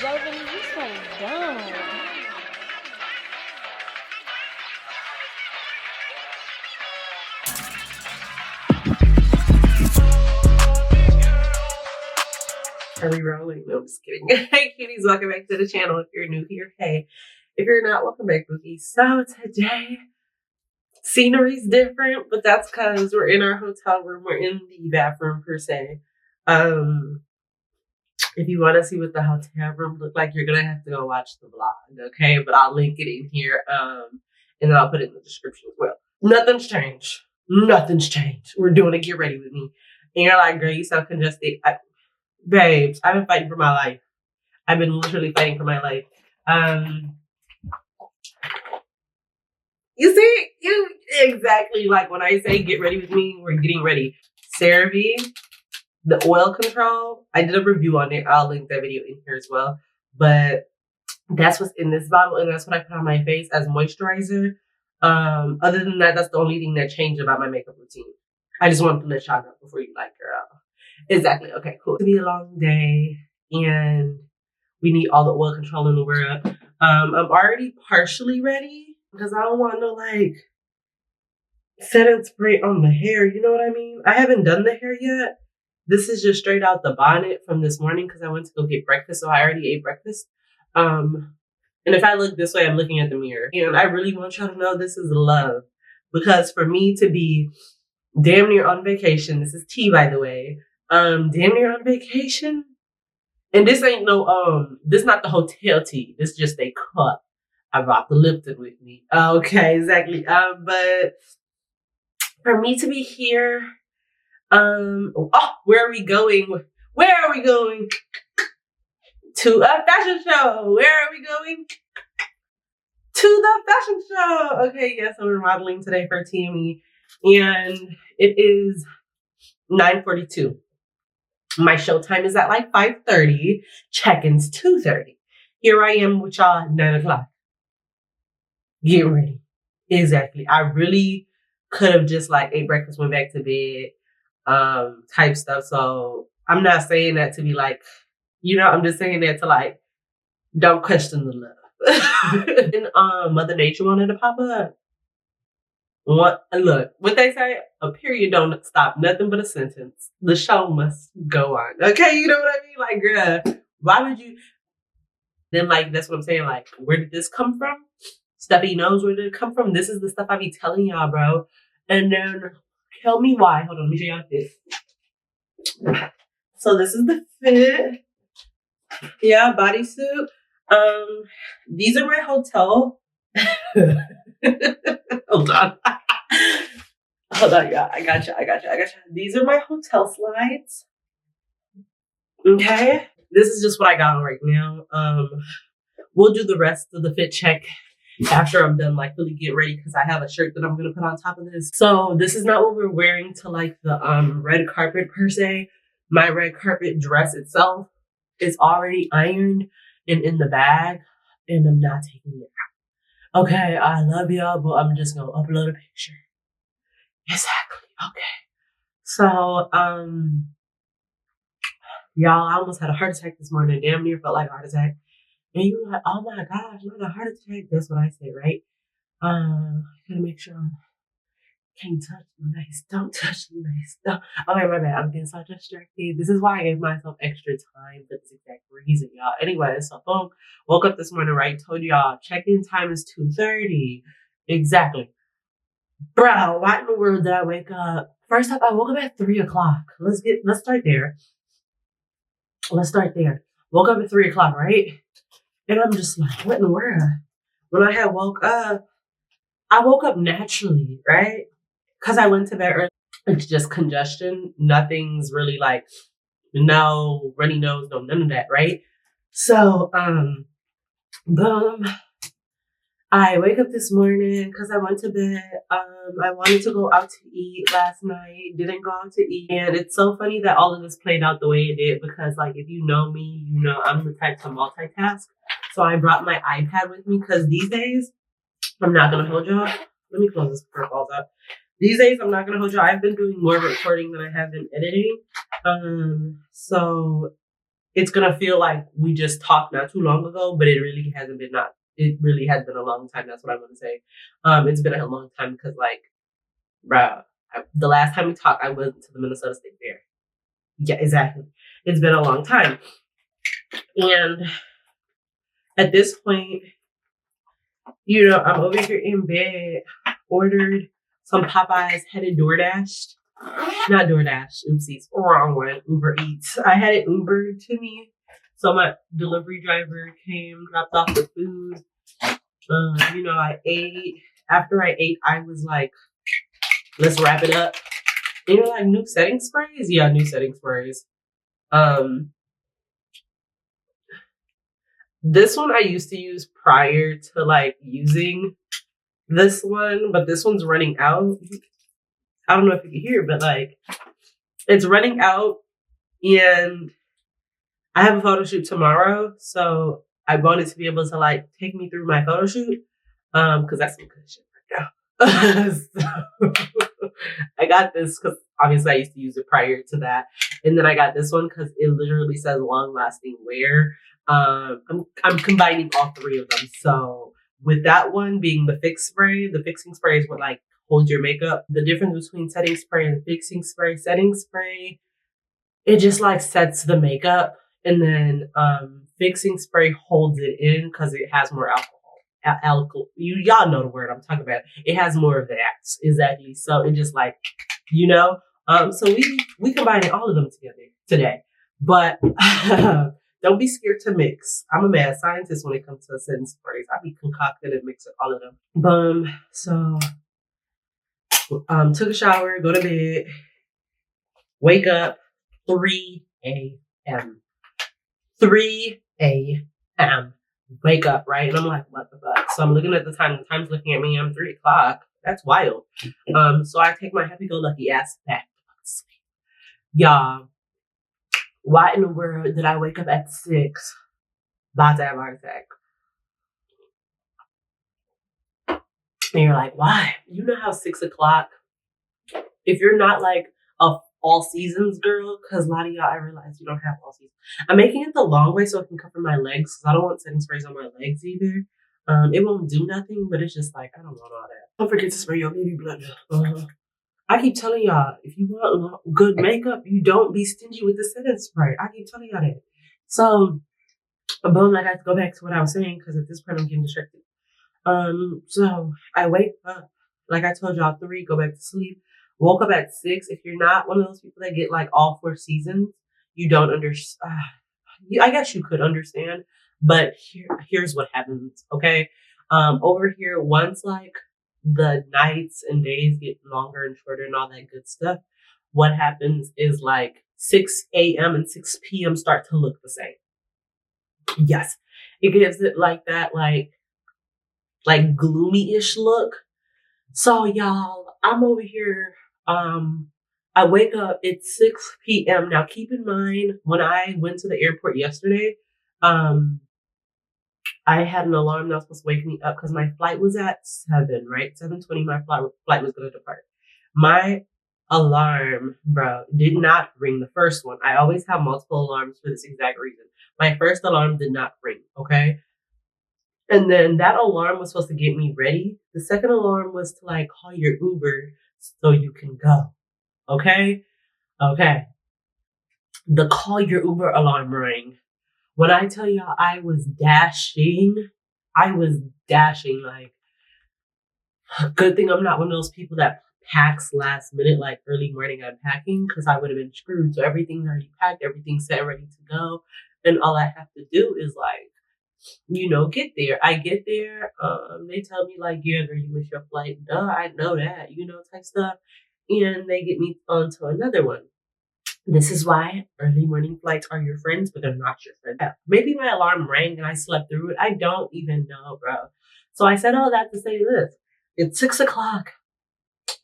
Barbí, you so dumb. Are we rolling? No, I'm just kidding. Hey, cuties, welcome back to the channel. If you're new here, hey. If you're not, welcome back, Boogie. So today, scenery's different, but that's because we're in our hotel room. We're in the bathroom, per se. If you want to see what the hotel room looked like, you're going to have to go watch the vlog, okay? But I'll link it in here, and then I'll put it in the description as well. Nothing's changed. Nothing's changed. We're doing a get ready with me. And you're like, girl, you sound congested. Babes, I've been fighting for my life. I've been literally fighting for my life. You see, exactly like when I say get ready with me, we're getting ready. CeraVe, the oil control, I did a review on it. I'll link that video in here as well. But that's what's in this bottle, and that's what I put on my face as moisturizer. Other than that, that's the only thing that changed about my makeup routine. I just wanted to let y'all know before you like, girl. Exactly. Okay, cool. It's gonna be a long day, and we need all the oil control in the world. I'm already partially ready because I don't want no like setting spray on the hair. You know what I mean? I haven't done the hair yet. This is just straight out the bonnet from this morning because I went to go get breakfast, so I already ate breakfast. And if I look this way, I'm looking at the mirror, and I really want y'all to know this is love, because for me to be damn near on vacation, this is tea, by the way. Damn near on vacation. And this ain't no, this not the hotel tea. This just a cup. I brought the Lipton with me. Okay, exactly. But for me to be here, where are we going? Where are we going? To a fashion show. Where are we going? To the fashion show. Okay, yes, so we're modeling today for TME. And it is 9:42. My show time is at like 5:30. Check-in's 2:30. Here I am with y'all at 9 o'clock. Get ready. Exactly. I really could have just like ate breakfast, went back to bed, type stuff. So I'm not saying that to be like, I'm just saying that to like, don't question the love. And Mother Nature wanted to pop up. What they say, a period don't stop nothing but a sentence. The show must go on. Okay, you know what I mean? Like, girl, why would you? Then, like, that's what I'm saying. Like, where did this come from? Steffi knows where did it come from. This is the stuff I be telling y'all, bro. And then, tell me why. Hold on, let me show y'all this. So this is the fit. Yeah, bodysuit. These are my hotel. Hold on. Hold on, yeah. I got you. These are my hotel slides. Okay. This is just what I got on right now. We'll do the rest of the fit check after I'm done, like, really get ready, because I have a shirt that I'm gonna put on top of this. So this is not what we're wearing to like the red carpet per se. My red carpet dress itself is already ironed and in the bag, and I'm not taking it out. Okay, I love y'all, but I'm just gonna upload a picture. Exactly. Okay. So, y'all, I almost had a heart attack this morning. Damn near felt like a heart attack. And you were like, oh my gosh, not a heart attack. That's what I say, right? Gotta make sure I can't touch the lace. Don't touch the lace. Don't. Okay, my bad. I'm getting so distracted. This is why I gave myself extra time for this exact reason, y'all. Anyway, so boom. Woke up this morning, right? Told y'all check-in time is 2:30. Exactly. Bro, why in the world did I wake up? First up, I woke up at 3 o'clock. Let's start there. Woke up at 3 o'clock, right? And I'm just like, what in the world? When I had woke up, I woke up naturally, right? Because I went to bed early. It's just congestion. Nothing's really like, no runny nose, no none of that, right? So, boom. I wake up this morning because I went to bed. I wanted to go out to eat last night. Didn't go out to eat. And it's so funny that all of this played out the way it did, because like, if you know me, you know I'm the type to multitask. So I brought my iPad with me because these days, I'm not going to hold y'all. Let me close this before it falls out. These days, I'm not going to hold y'all. I've been doing more recording than I have been editing. So it's gonna feel like we just talked not too long ago, but it really hasn't been not. It really has been a long time. That's what I'm gonna say. It's been a long time because, like, bruh, the last time we talked, I went to the Minnesota State Fair. Yeah, exactly. It's been a long time, and at this point, you know, I'm over here in bed, ordered some Popeyes, headed DoorDash. Not DoorDash, oopsies, wrong one, Uber Eats. I had it Ubered to me. So my delivery driver came, dropped off the food. You know, I ate. After I ate, I was like, let's wrap it up. You know, like new setting sprays? Yeah, new setting sprays. This one I used to use prior to like using this one, but this one's running out. I don't know if you can hear, but like it's running out, and I have a photo shoot tomorrow, so I wanted to be able to like take me through my photo shoot, because that's some good shit right now. So, I got this because obviously I used to use it prior to that, and then I got this one because it literally says long lasting wear. I'm combining all three of them. So with that one being the fixing spray is what like holds your makeup. The difference between setting spray and fixing spray, it just like sets the makeup, and then fixing spray holds it in because it has more alcohol. Y'all know the word I'm talking about. It has more of that, exactly. So it just like, you know, so we combining all of them together today, but don't be scared to mix. I'm a mad scientist when it comes to setting sprays. I be concocting and mixing all of them. So took a shower, go to bed, wake up, 3 a.m. 3 a.m. Wake up, right? And I'm like, what the fuck? So I'm looking at the time. The time's looking at me. I'm 3 o'clock. That's wild. So I take my happy-go-lucky ass back to sleep. Y'all, why in the world did I wake up at 6? About to have a heart attack. And you're like, why? You know how 6 o'clock, if you're not like a all seasons girl, because a lot of y'all, I realize you don't have all seasons. I'm making it the long way so I can cover my legs, because I don't want setting sprays on my legs either. It won't do nothing, but it's just like, I don't want all that. Don't forget to spray your baby blood. I keep telling y'all, if you want good makeup, you don't be stingy with the setting spray. I keep telling y'all that. So, boom, I got to go back to what I was saying, because at this point I'm getting distracted. So I wake up, like I told y'all, 3, go back to sleep. Woke up at 6. If you're not one of those people that get like all 4 seasons, you don't understand. I guess you could understand, but here's what happens. Okay. Over here, once like the nights and days get longer and shorter and all that good stuff, what happens is like 6 a.m. and 6 p.m. start to look the same. Yes. It gives it like that, like gloomy-ish look. So y'all, I'm over here. I wake up at 6 p.m. Now keep in mind, when I went to the airport yesterday, I had an alarm that was supposed to wake me up because my flight was at 7, right? 7:20, my flight was going to depart. My alarm, bro, did not ring. The first one. I always have multiple alarms for this exact reason. My first alarm did not ring, okay? And then that alarm was supposed to get me ready. The second alarm was to like call your Uber so you can go. Okay? Okay. The call your Uber alarm rang. When I tell y'all I was dashing like, good thing I'm not one of those people that packs last minute, like early morning unpacking, because I would have been screwed. So everything's already packed, everything's set, ready to go. And all I have to do is like, you know, get there. I get there. They tell me like, yeah, girl, you missed your flight. Duh, I know that, you know, type stuff. And they get me onto another one. This is why early morning flights are your friends, but they're not your friends. Maybe my alarm rang and I slept through it. I don't even know, bro. So I said all that to say this. It's 6 o'clock.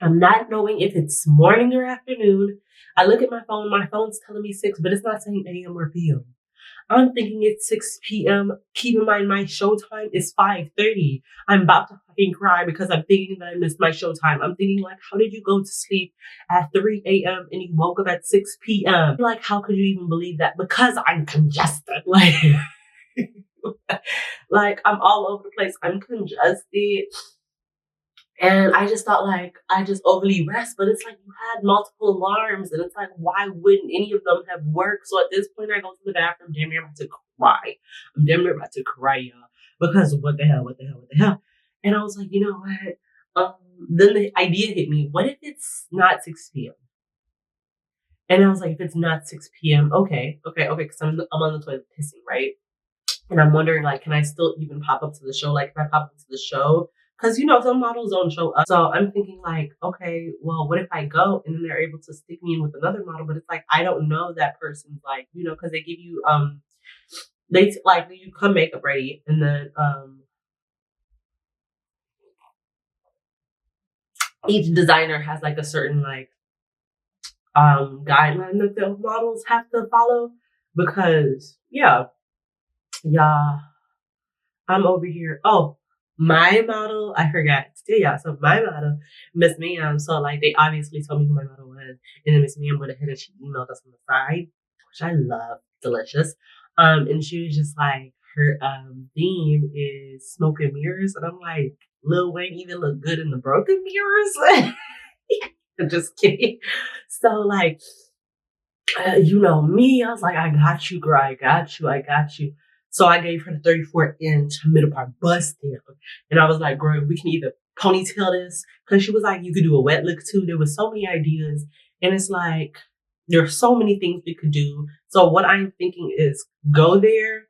I'm not knowing if it's morning or afternoon. I look at my phone. My phone's telling me 6, but it's not saying AM or PM. I'm thinking it's 6 p.m. Keep in mind, my showtime is 5:30. I'm about to fucking cry because I'm thinking that I missed my showtime. I'm thinking, like, how did you go to sleep at 3 a.m. and you woke up at 6 p.m.? Like, how could you even believe that? Because I'm congested. Like, like, I'm all over the place. I'm congested. And I just thought, like, I just overly rest, but it's like you had multiple alarms, and it's like, why wouldn't any of them have worked? So at this point, I go to the bathroom, damn near about to cry. I'm damn near about to cry, y'all, because what the hell? And I was like, you know what? Then the idea hit me, what if it's not 6 p.m.? And I was like, if it's not 6 p.m., okay, because I'm on the toilet pissing, right? And I'm wondering, like, can I still even pop up to the show? Like, if I pop up to the show, because, you know, some models don't show up. So I'm thinking, like, okay, well, what if I go and then they're able to stick me in with another model? But it's like, I don't know that person's, like, you know, because they give you, you come makeup ready, and then each designer has, like, a certain, like, guideline that the models have to follow. Because, yeah, I'm over here. Oh, my model, I forgot. Yeah, so my model, Miss Ma'am, so like they obviously told me who my model was. And then Miss Ma'am went ahead and she emailed us on the side, which I love. Delicious. And she was just like, her theme is smoke and mirrors. And I'm like, Lil Wayne even look good in the broken mirrors? I'm just kidding. So like, you know me, I was like, I got you, girl. I got you. So I gave her the 34-inch middle part bust down. And I was like, girl, we can either ponytail this. Because she was like, you could do a wet look too. There was so many ideas. And it's like, there's so many things we could do. So what I'm thinking is go there,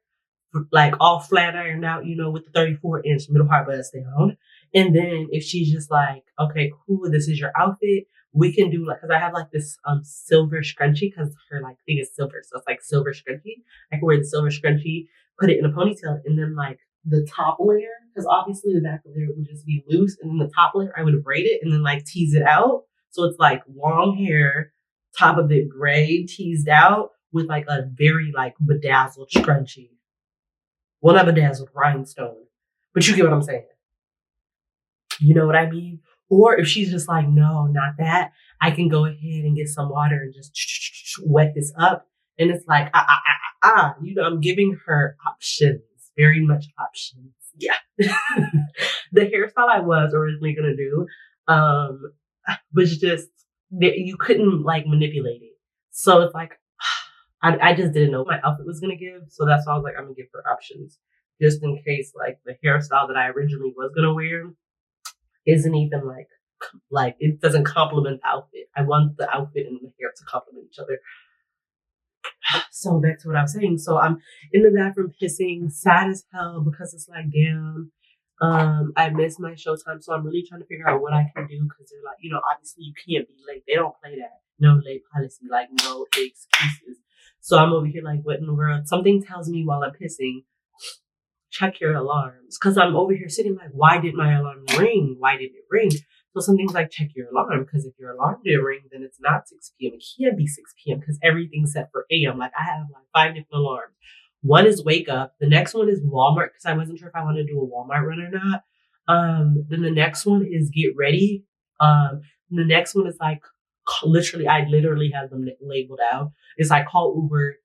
like all flat ironed out, you know, with the 34-inch middle part bust down. And then if she's just like, okay, cool, this is your outfit, we can do like, because I have like this silver scrunchie, because her like thing is silver, so it's like silver scrunchie. I can wear the silver scrunchie, put it in a ponytail, and then like the top layer, because obviously the back layer would just be loose, and then the top layer I would braid it and then like tease it out, so it's like long hair, top of it braid teased out with like a very like bedazzled scrunchie. Well, not bedazzled, rhinestone, but you get what I'm saying. You know what I mean? Or if she's just like, no, not that, I can go ahead and get some water and just wet this up. And it's like, you know, I'm giving her options, very much options. Yeah. The hairstyle I was originally going to do, was just, you couldn't like manipulate it. So it's like, I just didn't know what my outfit was going to give. So that's why I was like, I'm going to give her options just in case like the hairstyle that I originally was going to wear isn't even like it doesn't complement the outfit. I want the outfit and the hair to complement each other. So back to what I was saying. So I'm in the bathroom pissing, sad as hell, because it's like, damn, I missed my showtime. So I'm really trying to figure out what I can do, because they're like, you know, obviously you can't be late. They don't play that. No late policy, like no excuses. So I'm over here like, what in the world? Something tells me while I'm pissing, check your alarms. Because I'm over here sitting like, why did my alarm ring? Why did it ring? So something's like, check your alarm. Because if your alarm didn't ring, then it's not 6 p.m. It can't be 6 p.m. because everything's set for a.m. Like I have like 5 different alarms. One is wake up. The next one is Walmart, because I wasn't sure if I wanted to do a Walmart run or not. Then the next one is get ready. The next one is like, I literally have them labeled out. It's like call Uber.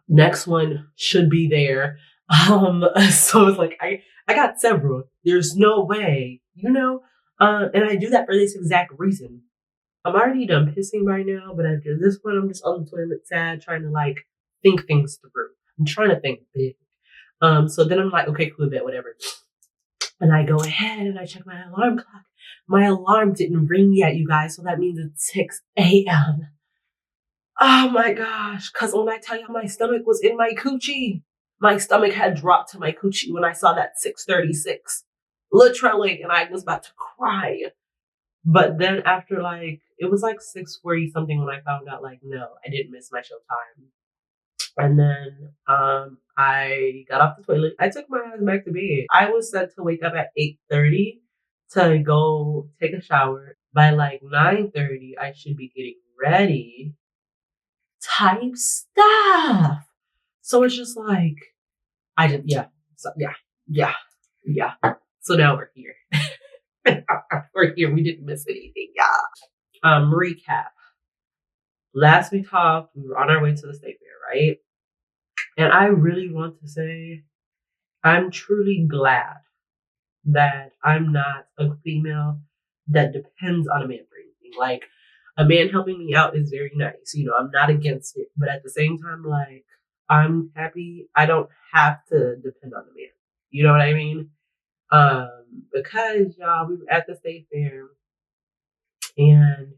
Next one should be there. So it's like, I got several. There's no way, you know? And I do that for this exact reason. I'm already done pissing right now, but after this one, I'm just on the toilet sad, trying to like think things through. I'm trying to think big. So then I'm like, okay, cool, bet, whatever. And I go ahead and I check my alarm clock. My alarm didn't ring yet, you guys, so that means it's 6 a.m. Oh my gosh, because when I tell you my stomach was in my coochie, my stomach had dropped to my coochie when I saw that 6:36. Literally, and I was about to cry. But then after like, it was like 6:40 something when I found out like, no, I didn't miss my showtime. And then I got off the toilet. I took my ass back to bed. I was set to wake up at 8:30 to go take a shower. By like 9:30, I should be getting ready type stuff. So it's just like, So So now we're here. We're here. We didn't miss anything, y'all. Recap. Last we talked, we were on our way to the state fair, right? And I really want to say, I'm truly glad that I'm not a female that depends on a man for anything. Like, a man helping me out is very nice. You know, I'm not against it. But at the same time, like, I'm happy I don't have to depend on a man. You know what I mean? Because y'all, we were at the state fair and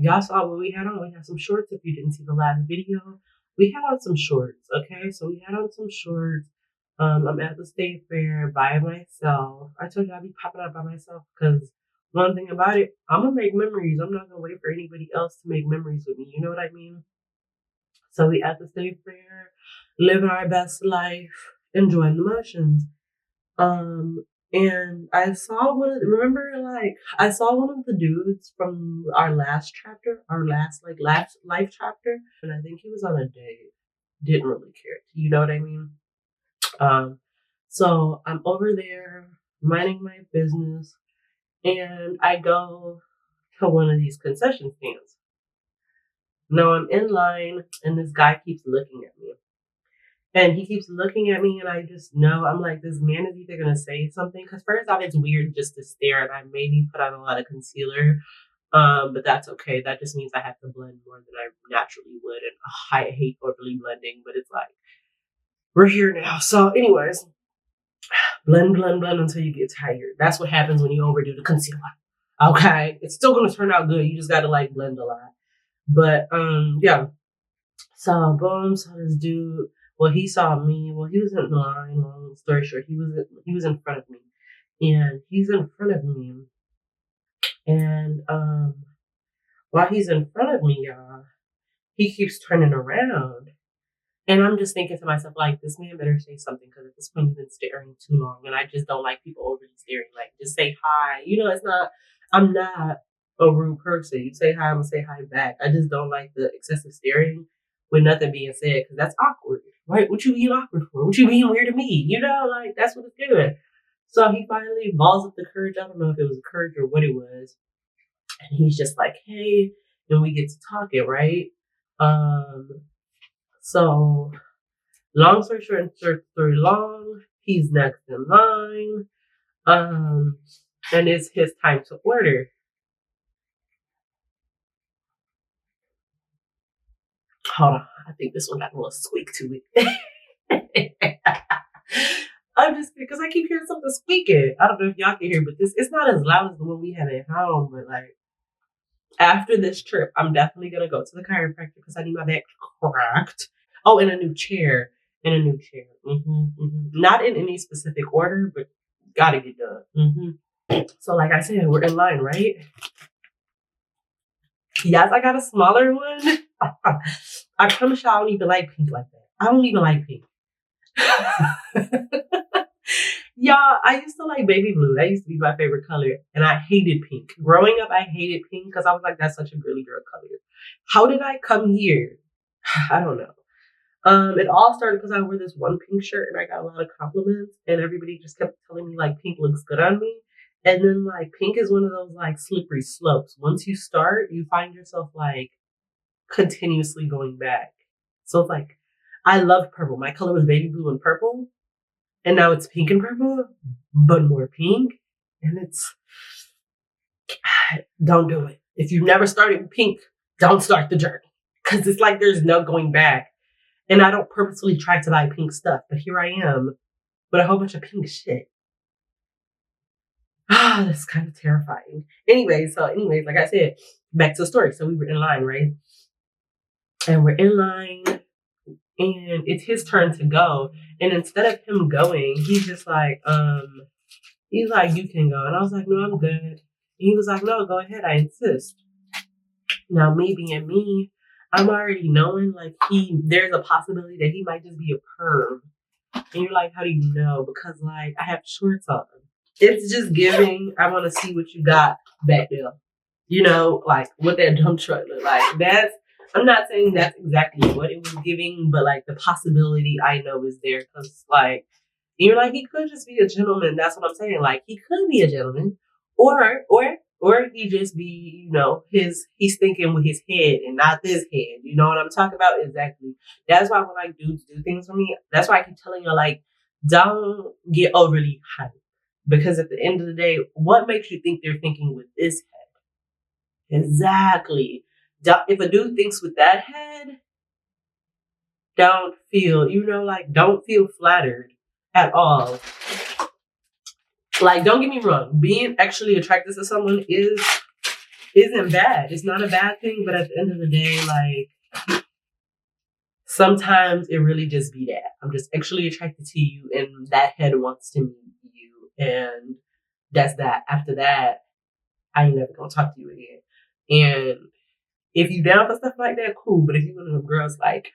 y'all saw what we had on. We had some shorts. If you didn't see the last video, we had on some shorts. Okay, so we had on some shorts. I'm at the state fair by myself. I told you I'd be popping out by myself because one thing about it, I'm gonna make memories. I'm not gonna wait for anybody else to make memories with me. You know what I mean? So we at the state fair, living our best life, enjoying the motions. And I saw I saw one of the dudes from our last chapter, last life chapter, and I think he was on a date. Didn't really care. You know what I mean? So I'm over there minding my business, and I go to one of these concession stands. Now I'm in line, and this guy keeps looking at me. And he keeps looking at me, and I just know, I'm like, this man is either going to say something. Because first off, it's weird just to stare, and I maybe put on a lot of concealer. But that's okay. That just means I have to blend more than I naturally would. And I hate overly blending, but it's like, we're here now. So anyways, blend until you get tired. That's what happens when you overdo the concealer. Okay? It's still going to turn out good. You just got to, like, blend a lot. But, yeah. So, boom. So this dude... Well, he saw me. Well, he was in line. Long story short, he was in front of me, and he's in front of me. And while he's in front of me, y'all, he keeps turning around, and I'm just thinking to myself, like, this man better say something because at this point he's been staring too long, and I just don't like people overly staring. Like, just say hi. You know, I'm not a rude person. You say hi, I'm gonna say hi back. I just don't like the excessive staring with nothing being said because that's awkward. Right? What you being awkward for? What you being weird to me? You know, like, that's what it's doing. So he finally balls up the courage. I don't know if it was courage or what it was. And he's just like, hey, and we get to talking, right? So long story short and story long, he's next in line. And it's his time to order. Hold on, I think this one got a little squeak to it. I'm just because I keep hearing something squeaking. I don't know if y'all can hear, but it's not as loud as the one we had at home. But like after this trip, I'm definitely gonna go to the chiropractor because I need my back cracked. Oh, and a new chair. Not in any specific order, but gotta get done. So like I said, we're in line, right? Yes, I got a smaller one. I promise you I don't even like pink like that. I don't even like pink. Y'all, I used to like baby blue. That used to be my favorite color. And I hated pink. Growing up, I hated pink because I was like, that's such a girly girl color. How did I come here? I don't know. It all started because I wore this one pink shirt and I got a lot of compliments. And everybody just kept telling me like pink looks good on me. And then like pink is one of those like slippery slopes. Once you start, you find yourself like continuously going back. So it's like, I love purple. My color was baby blue and purple. And now it's pink and purple, but more pink. And it's, don't do it. If you've never started with pink, don't start the journey. Because it's like there's no going back. And I don't purposely try to buy pink stuff. But here I am with a whole bunch of pink shit. That's kind of terrifying. Anyways, like I said, back to the story. So we were in line, right? And we're in line, and it's his turn to go. And instead of him going, he's just like, you can go. And I was like, no, I'm good. And he was like, no, go ahead. I insist. Now, me being me, I'm already knowing, like, there's a possibility that he might just be a perv. And you're like, how do you know? Because, like, I have shorts on. It's just giving, I want to see what you got back there. You know, like, what that dump truck look like. I'm not saying that's exactly what it was giving, but like the possibility I know is there because like you're like he could just be a gentleman. That's what I'm saying. Like he could be a gentleman, or he just be he's thinking with his head and not this head. You know what I'm talking about? Exactly. That's why when like dudes do things for me, that's why I keep telling you like don't get overly hyped because at the end of the day, what makes you think they're thinking with this head? Exactly. If a dude thinks with that head, don't feel, don't feel flattered at all. Like, don't get me wrong. Being actually attracted to someone isn't bad. It's not a bad thing, but at the end of the day, like, sometimes it really just be that. I'm just actually attracted to you and that head wants to meet you. And that's that. After that, I ain't never gonna talk to you again. And if you down for stuff like that, cool. But if you one of them girls like,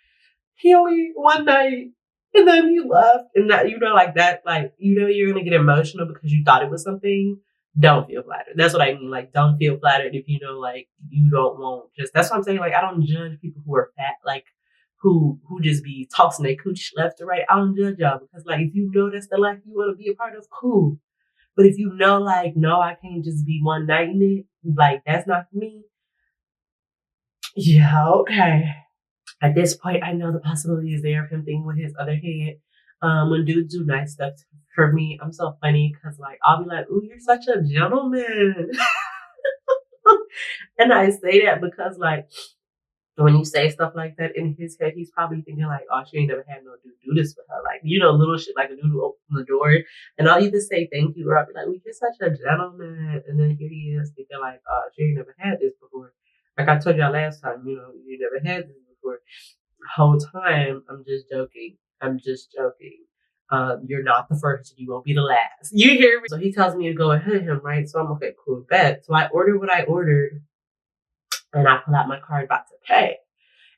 he only one night and then he left and that, like that, like, you're going to get emotional because you thought it was something. Don't feel flattered. That's what I mean. Like, don't feel flattered if like you don't want that's what I'm saying. Like, I don't judge people who are fat, like who just be tossing their cooch left to right. I don't judge y'all because like, if you know that's the life you want to be a part of, cool. But if you know, like, no, I can't just be one night in it, like, that's not for me. Yeah, okay. At this point, I know the possibility is there of him thinking with his other head. When dudes do nice stuff for me, I'm so funny because, like, I'll be like, ooh, you're such a gentleman. And I say that because, like, when you say stuff like that in his head, he's probably thinking, like, oh, she ain't never had no dude do this for her. Like, little shit like a dude who opened the door. And I'll either say thank you or I'll be like, well, you're such a gentleman. And then here he is thinking, like, oh, she ain't never had this before. Like I told y'all last time, you never had this before. The whole time, I'm just joking. You're not the first. You won't be the last. You hear me? So he tells me to go ahead of him, right? So I'm okay, cool, bet. So I order what I ordered, and I pull out my card about to pay.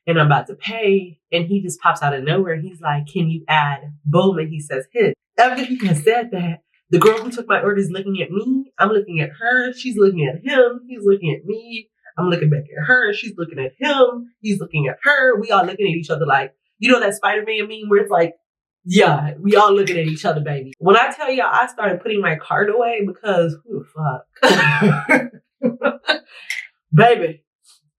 And I'm about to pay, and he just pops out of nowhere. He's like, can you add boom? And he says his. After he has said that, the girl who took my order is looking at me. I'm looking at her. She's looking at him. He's looking at me. I'm looking back at her. She's looking at him. He's looking at her. We all looking at each other like, that Spider-Man meme where it's like, yeah, we all looking at each other, baby. When I tell y'all, I started putting my card away because, who the fuck? Baby,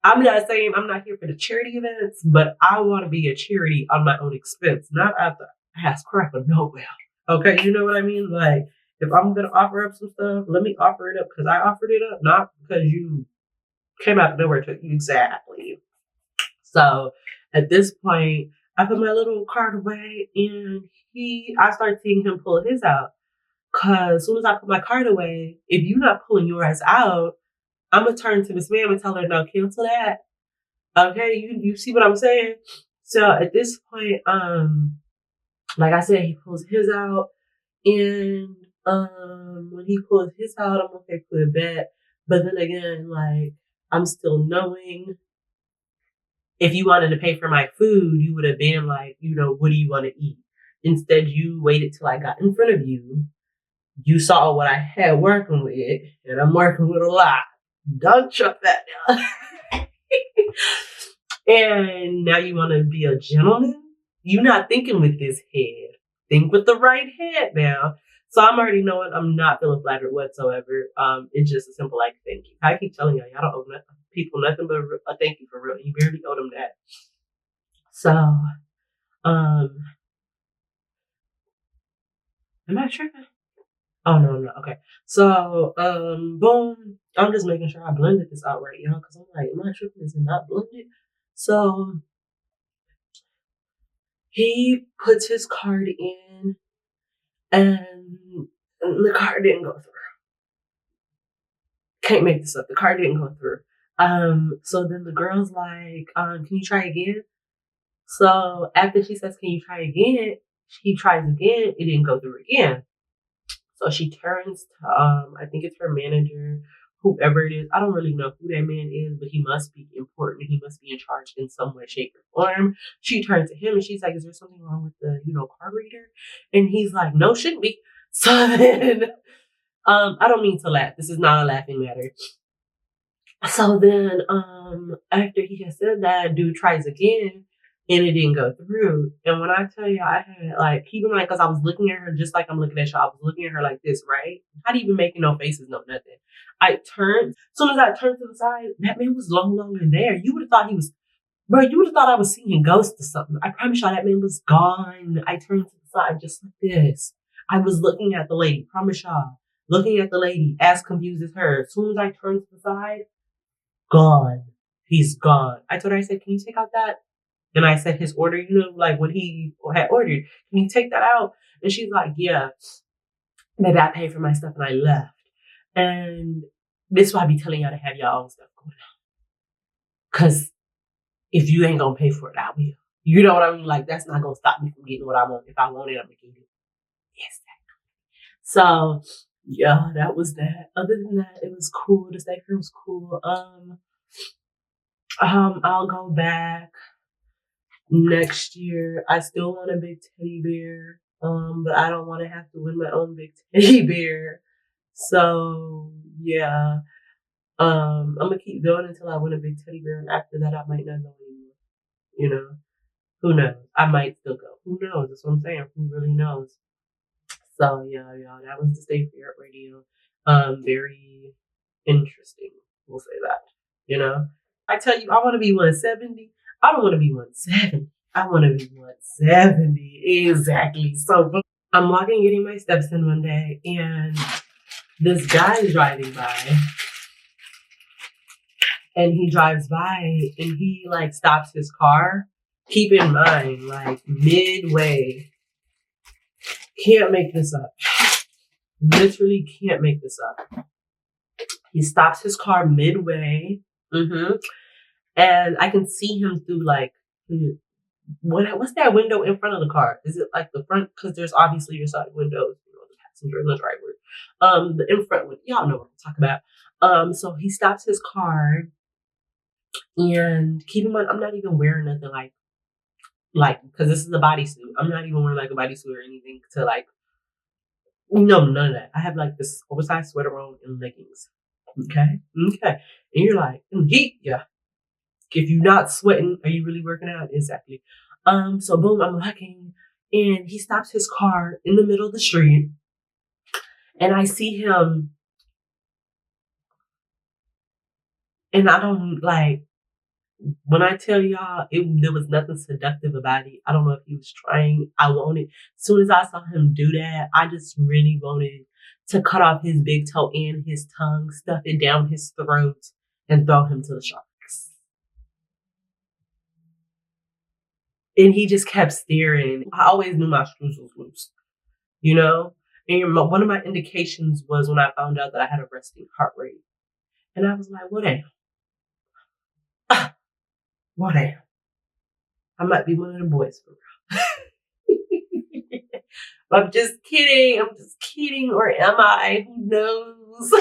I'm not saying I'm not here for the charity events, but I want to be a charity on my own expense, not at the ass crack of nowhere. Okay, you know what I mean? Like, if I'm going to offer up some stuff, let me offer it up because I offered it up, not because you came out of nowhere to you. Exactly. So at this point, I put my little card away and I started seeing him pull his out. Cause as soon as I put my card away, if you're not pulling yours out, I'm gonna turn to Miss Ma'am and tell her, no, cancel that. Okay, you see what I'm saying? So at this point, like I said, he pulls his out, and when he pulls his out, I'm okay, put bet. But then again, like, I'm still knowing if you wanted to pay for my food, you would have been like, what do you want to eat? Instead, you waited till I got in front of you. You saw what I had working with, and I'm working with a lot. Don't shut that down. And now you want to be a gentleman? You're not thinking with this head. Think with the right head now. So I'm already knowing I'm not feeling flattered whatsoever. It's just a simple like thank you. I keep telling y'all don't owe people nothing but a thank you for real. You barely owe them that. So, am I tripping? Oh no. Okay. So, boom. I'm just making sure I blended this out right, y'all, because I'm like, am I tripping? Is it not blended? So he puts his card in, and the card didn't go through. Can't make this up. The card didn't go through. So then the girl's like, can you try again? So after she says, can you try again? He tries again. It didn't go through again. So she turns to, I think it's her manager, whoever it is. I don't really know who that man is, but he must be important. He must be in charge in some way, shape, or form. She turns to him and she's like, is there something wrong with the, card reader? And he's like, no, shouldn't be. So then, I don't mean to laugh. This is not a laughing matter. So then, after he had said that, dude tries again, and it didn't go through. And when I tell you, I had like, keep in mind, because I was looking at her just like I'm looking at y'all. I was looking at her like this, right? Not even making no faces, no nothing. I turned. As soon as I turned to the side, that man was no longer there. You would have thought he was, bro. You would have thought I was seeing ghosts or something. I promise y'all, that man was gone. I turned to the side just like this. I was looking at the lady. Promise y'all, looking at the lady, as confused as her. As soon as I turned to the side. Gone. He's gone. I told her, I said, can you take out that? And I said his order, like when he had ordered, can you take that out? And she's like, yeah. Maybe I paid for my stuff and I left. And this is why I be telling y'all to have your own stuff going on. Cause if you ain't gonna pay for it, I will. You know what I mean? Like, that's not gonna stop me from getting what I want. If I want it, I'm gonna get it. Yes. So yeah, that was that. Other than that, it was cool. The stay here was cool. I'll go back next year. I still want a big teddy bear. But I don't want to have to win my own big teddy bear. So yeah. I'm gonna keep going until I win a big teddy bear, and after that, I might not go anymore. You know, who knows? I might still go. Who knows? That's what I'm saying. Who really knows? So yeah, y'all, that was the Stay Fair Radio. Very interesting. We'll say that. You know, I tell you, I want to be 170. I don't want to be 170. I want to be 170. Exactly. So I'm walking, getting my steps in one day, and this guy is driving by. And he drives by and he like stops his car. Keep in mind, like midway. Can't make this up. Literally can't make this up. He stops his car midway. And I can see him through like, what's that window in front of the car? Is it like the front? Because there's obviously your side windows, the passenger and the driver. The in front one, y'all know what I'm talking about. So he stops his car. And keep in mind, I'm not even wearing nothing like, because this is a bodysuit. I'm not even wearing like a bodysuit or anything to like, no, none of that. I have like this oversized sweater on and leggings. Okay. And you're like, in heat, yeah. If you're not sweating, are you really working out? Exactly. So boom, I'm walking and he stops his car in the middle of the street and I see him and I don't like, when I tell y'all, there was nothing seductive about it. I don't know if he was trying. I wanted, as soon as I saw him do that, I just really wanted to cut off his big toe and his tongue, stuff it down his throat, and throw him to the sharks. And he just kept staring. I always knew my screws was loose, you know? And one of my indications was when I found out that I had a resting heart rate. And I was like, well, damn. Well, damn. I might be one of the boys for real. I'm just kidding. Or am I? Who knows?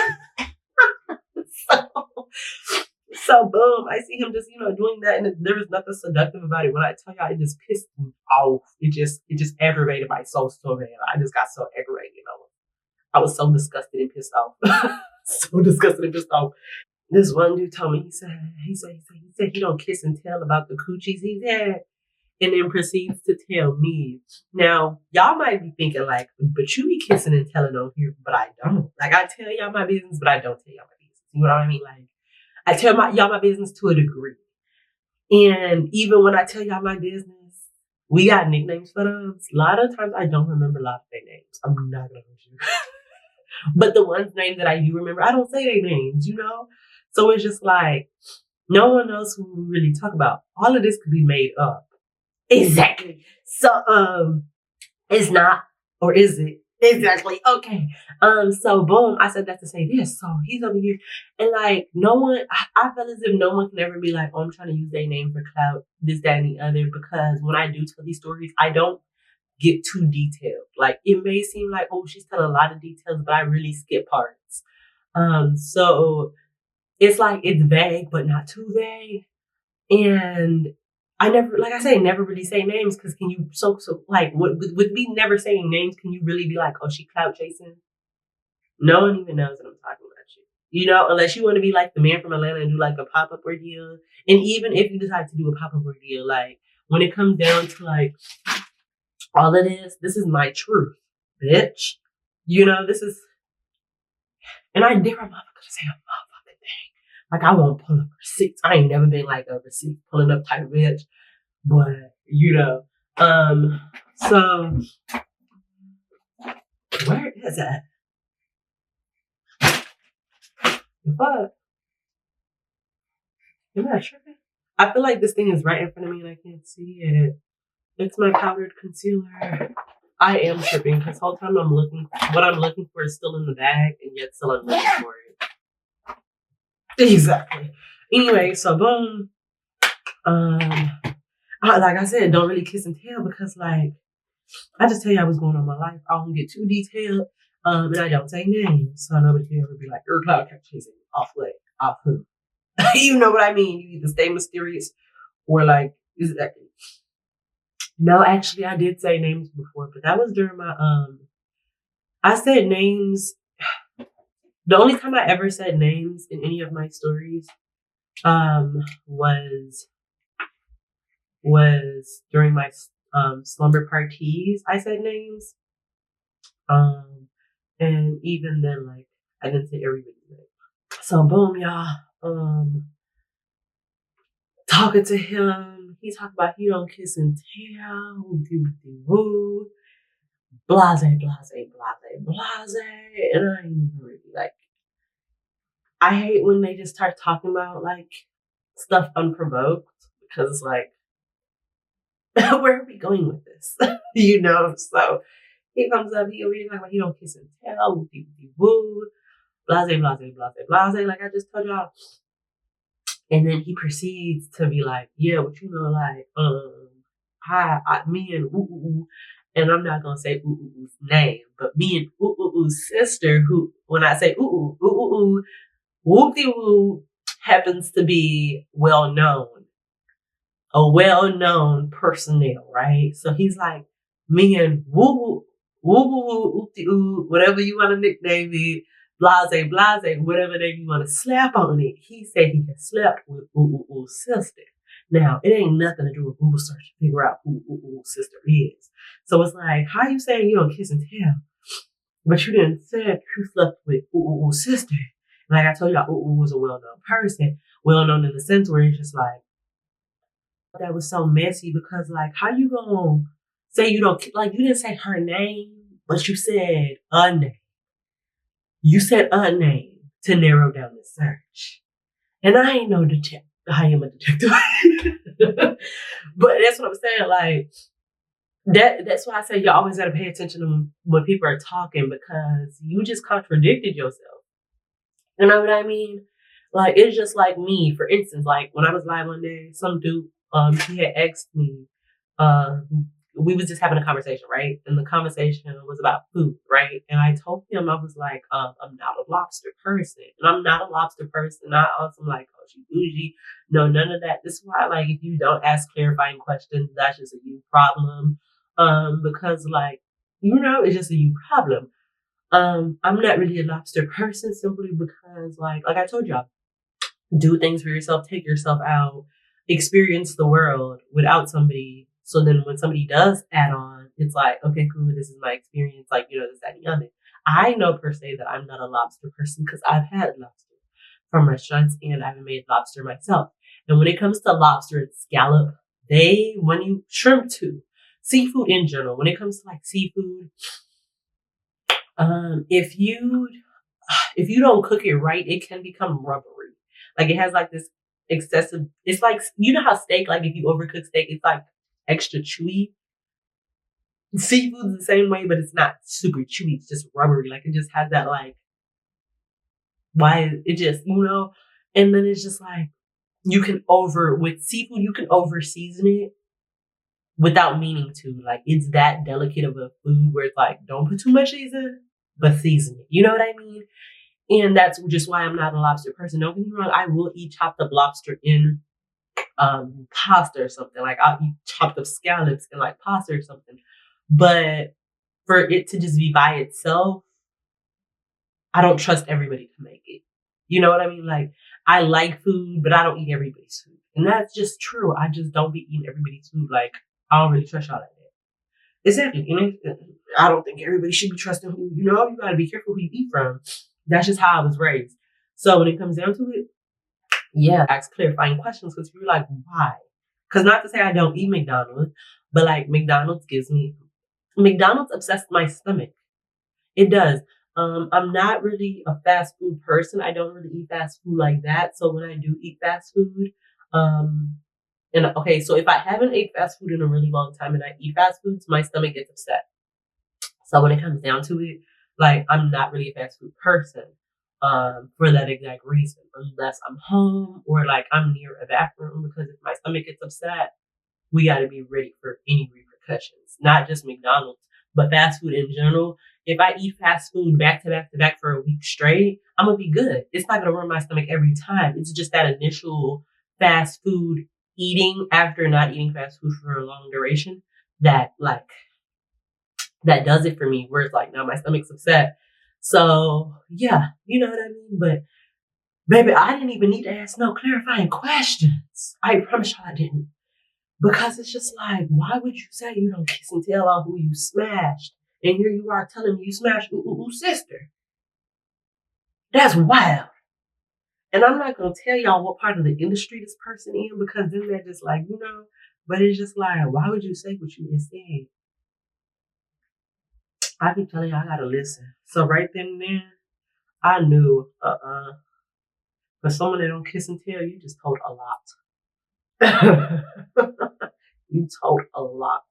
So boom, I see him just, doing that. And there was nothing seductive about it. When I tell y'all, it just pissed me off. It just aggravated my soul so bad. I just got so aggravated, I was so disgusted and pissed off. So disgusted and pissed off. This one dude told me, he said he don't kiss and tell about the coochies he's had. And then proceeds to tell me. Now, y'all might be thinking like, but you be kissing and telling on here, but I don't. Like, I tell y'all my business, but I don't tell y'all my business. You know what I mean? Like, I tell y'all my business to a degree. And even when I tell y'all my business, we got nicknames for them. A lot of times I don't remember a lot of their names. I'm not going to. But the ones names that I do remember, I don't say their names, So it's just like, no one knows who we really talk about. All of this could be made up. Exactly. So, it's not, or is it? Exactly. Okay. So boom, I said that to say this. So he's over here and like no one, I feel as if no one can ever be like, oh, I'm trying to use their name for clout, this, that, and the other, because when I do tell these stories, I don't get too detailed. Like it may seem like, oh, she's telling a lot of details, but I really skip parts. So it's like, it's vague, but not too vague. And I never, like I say, never really say names because can you, so like with me never saying names, can you really be like, oh, she clout chasing? No one even knows that I'm talking about You know, unless you want to be like the man from Atlanta and do like a pop-up ordeal. And even if you decide to do a pop-up ordeal, like when it comes down to like all of this is my truth, bitch. You know, this is, and I dare a motherfucker to say a motherfucking thing. Like I won't pull up receipts. I ain't never been like a receipt pulling up type of bitch. But, you know, so where is that? But am I tripping? I feel like this thing is right in front of me and I can't see it. It's my powdered concealer. I am tripping because the whole time what I'm looking for is still in the bag and yet still I'm looking for it. Exactly. Anyway, so boom. Like I said, don't really kiss and tell because like I just tell you what's going on in my life. I don't get too detailed. And I don't say names. So nobody can ever be like, cloud kept chasing off what? Off who? You know what I mean? You either stay mysterious or like exactly. No, actually I did say names before, but that was during my I said names. The only time I ever said names in any of my stories was during my slumber parties. I said names. And even then, like, I didn't say everybody's name. So boom, y'all. Talking to him, he talked about he don't kiss and tell, woo, blase, blase, blase, blase, and I ain't even really like. I hate when they just start talking about like stuff unprovoked because it's like, where are we going with this? You know, so he comes up, he talking about he don't kiss and tell, woo, blase, blase, blase, blase, like I just told y'all. And then he proceeds to be like, yeah, but you know, like, me and ooh, and I'm not gonna say ooh's name, but me and ooh's sister, who, when I say ooh, whoopty-woo happens to be a well-known personnel, right? So he's like, me and woo, oopty-oo, whatever you want to nickname it, blase, blase, whatever name you want to slap on it. He said he had slept with ooh's sister. Now, it ain't nothing to do with Google search to figure out who ooh's sister is. So it's like, how you saying you don't kiss and tell, but you didn't say you slept with ooh's sister? Like I told you, ooh was a well-known person, well-known in the sense where it's just like, that was so messy because like, how you gonna say you don't, like you didn't say her name, but you said a name. You said a name to narrow down the search. And I ain't no detective. I am a detective. But that's what I'm saying. Like, that's why I say you always got to pay attention to when people are talking because you just contradicted yourself. You know what I mean? Like, it's just like me, for instance, like when I was live one day, some dude, he had asked me, we was just having a conversation, right? And the conversation was about food, right? And I told him, I was like, I'm not a lobster person. And I'm not a lobster person. I also am like, oh, she bougie. No, none of that. This is why, like, if you don't ask clarifying questions, that's just a you problem. Because, like, you know, it's just a you problem. I'm not really a lobster person simply because, like I told y'all, do things for yourself, take yourself out, experience the world without somebody. So then when somebody does add on, it's like, okay, cool, this is my experience, like, you know, this, that, and the other. I know per se that I'm not a lobster person because I've had lobster from restaurants and I've made lobster myself. And when it comes to lobster and scallop, shrimp too, seafood in general, when it comes to like seafood, if you don't cook it right, it can become rubbery. Like it has like this excessive, it's like, you know how steak, like if you overcook steak, it's like extra chewy. Seafood's the same way, but it's not super chewy. It's just rubbery. Like it just has that like, why it just, you know, and then it's just like, with seafood, you can over season it without meaning to. Like it's that delicate of a food where it's like, don't put too much season, but season it. You know what I mean? And that's just why I'm not a lobster person. Don't get me wrong, I will eat chopped up lobster in pasta or something. Like I'll eat chopped up scallops in like pasta or something. But for it to just be by itself, I don't trust everybody to make it. You know what I mean? Like, I like food, but I don't eat everybody's food. And that's just true. I just don't be eating everybody's food. Like, I don't really trust y'all like that. Exactly. You know, I don't think everybody should be trusting who, you know, you gotta be careful who you eat from. That's just how I was raised. So when it comes down to it, yeah, ask clarifying questions because you're like, why? Because not to say I don't eat McDonald's, but like McDonald's upsets my stomach. It does. I'm not really a fast food person. I don't really eat fast food like that. So when I do eat fast food, and okay, so if I haven't ate fast food in a really long time and I eat fast foods, my stomach gets upset. So when it comes down to it, like I'm not really a fast food person, for that exact reason, unless I'm home or like I'm near a bathroom, because if my stomach gets upset, we got to be ready for any repercussions, not just McDonald's, but fast food in general. If I eat fast food back to back to back for a week straight, I'm going to be good. It's not going to ruin my stomach every time. It's just that initial fast food eating after not eating fast food for a long duration that does it for me, where it's like, now my stomach's upset. So yeah, you know what I mean? But baby, I didn't even need to ask no clarifying questions. I promise you I didn't. Because it's just like, why would you say you don't kiss and tell on who you smashed? And here you are telling me you smashed sister. That's wild. And I'm not going to tell y'all what part of the industry this person in, because then they're just like, you know, but it's just like, why would you say what you just said? I keep telling you, I got to listen. So right then and there, I knew, for someone that don't kiss and tell, you just told a lot. You told a lot.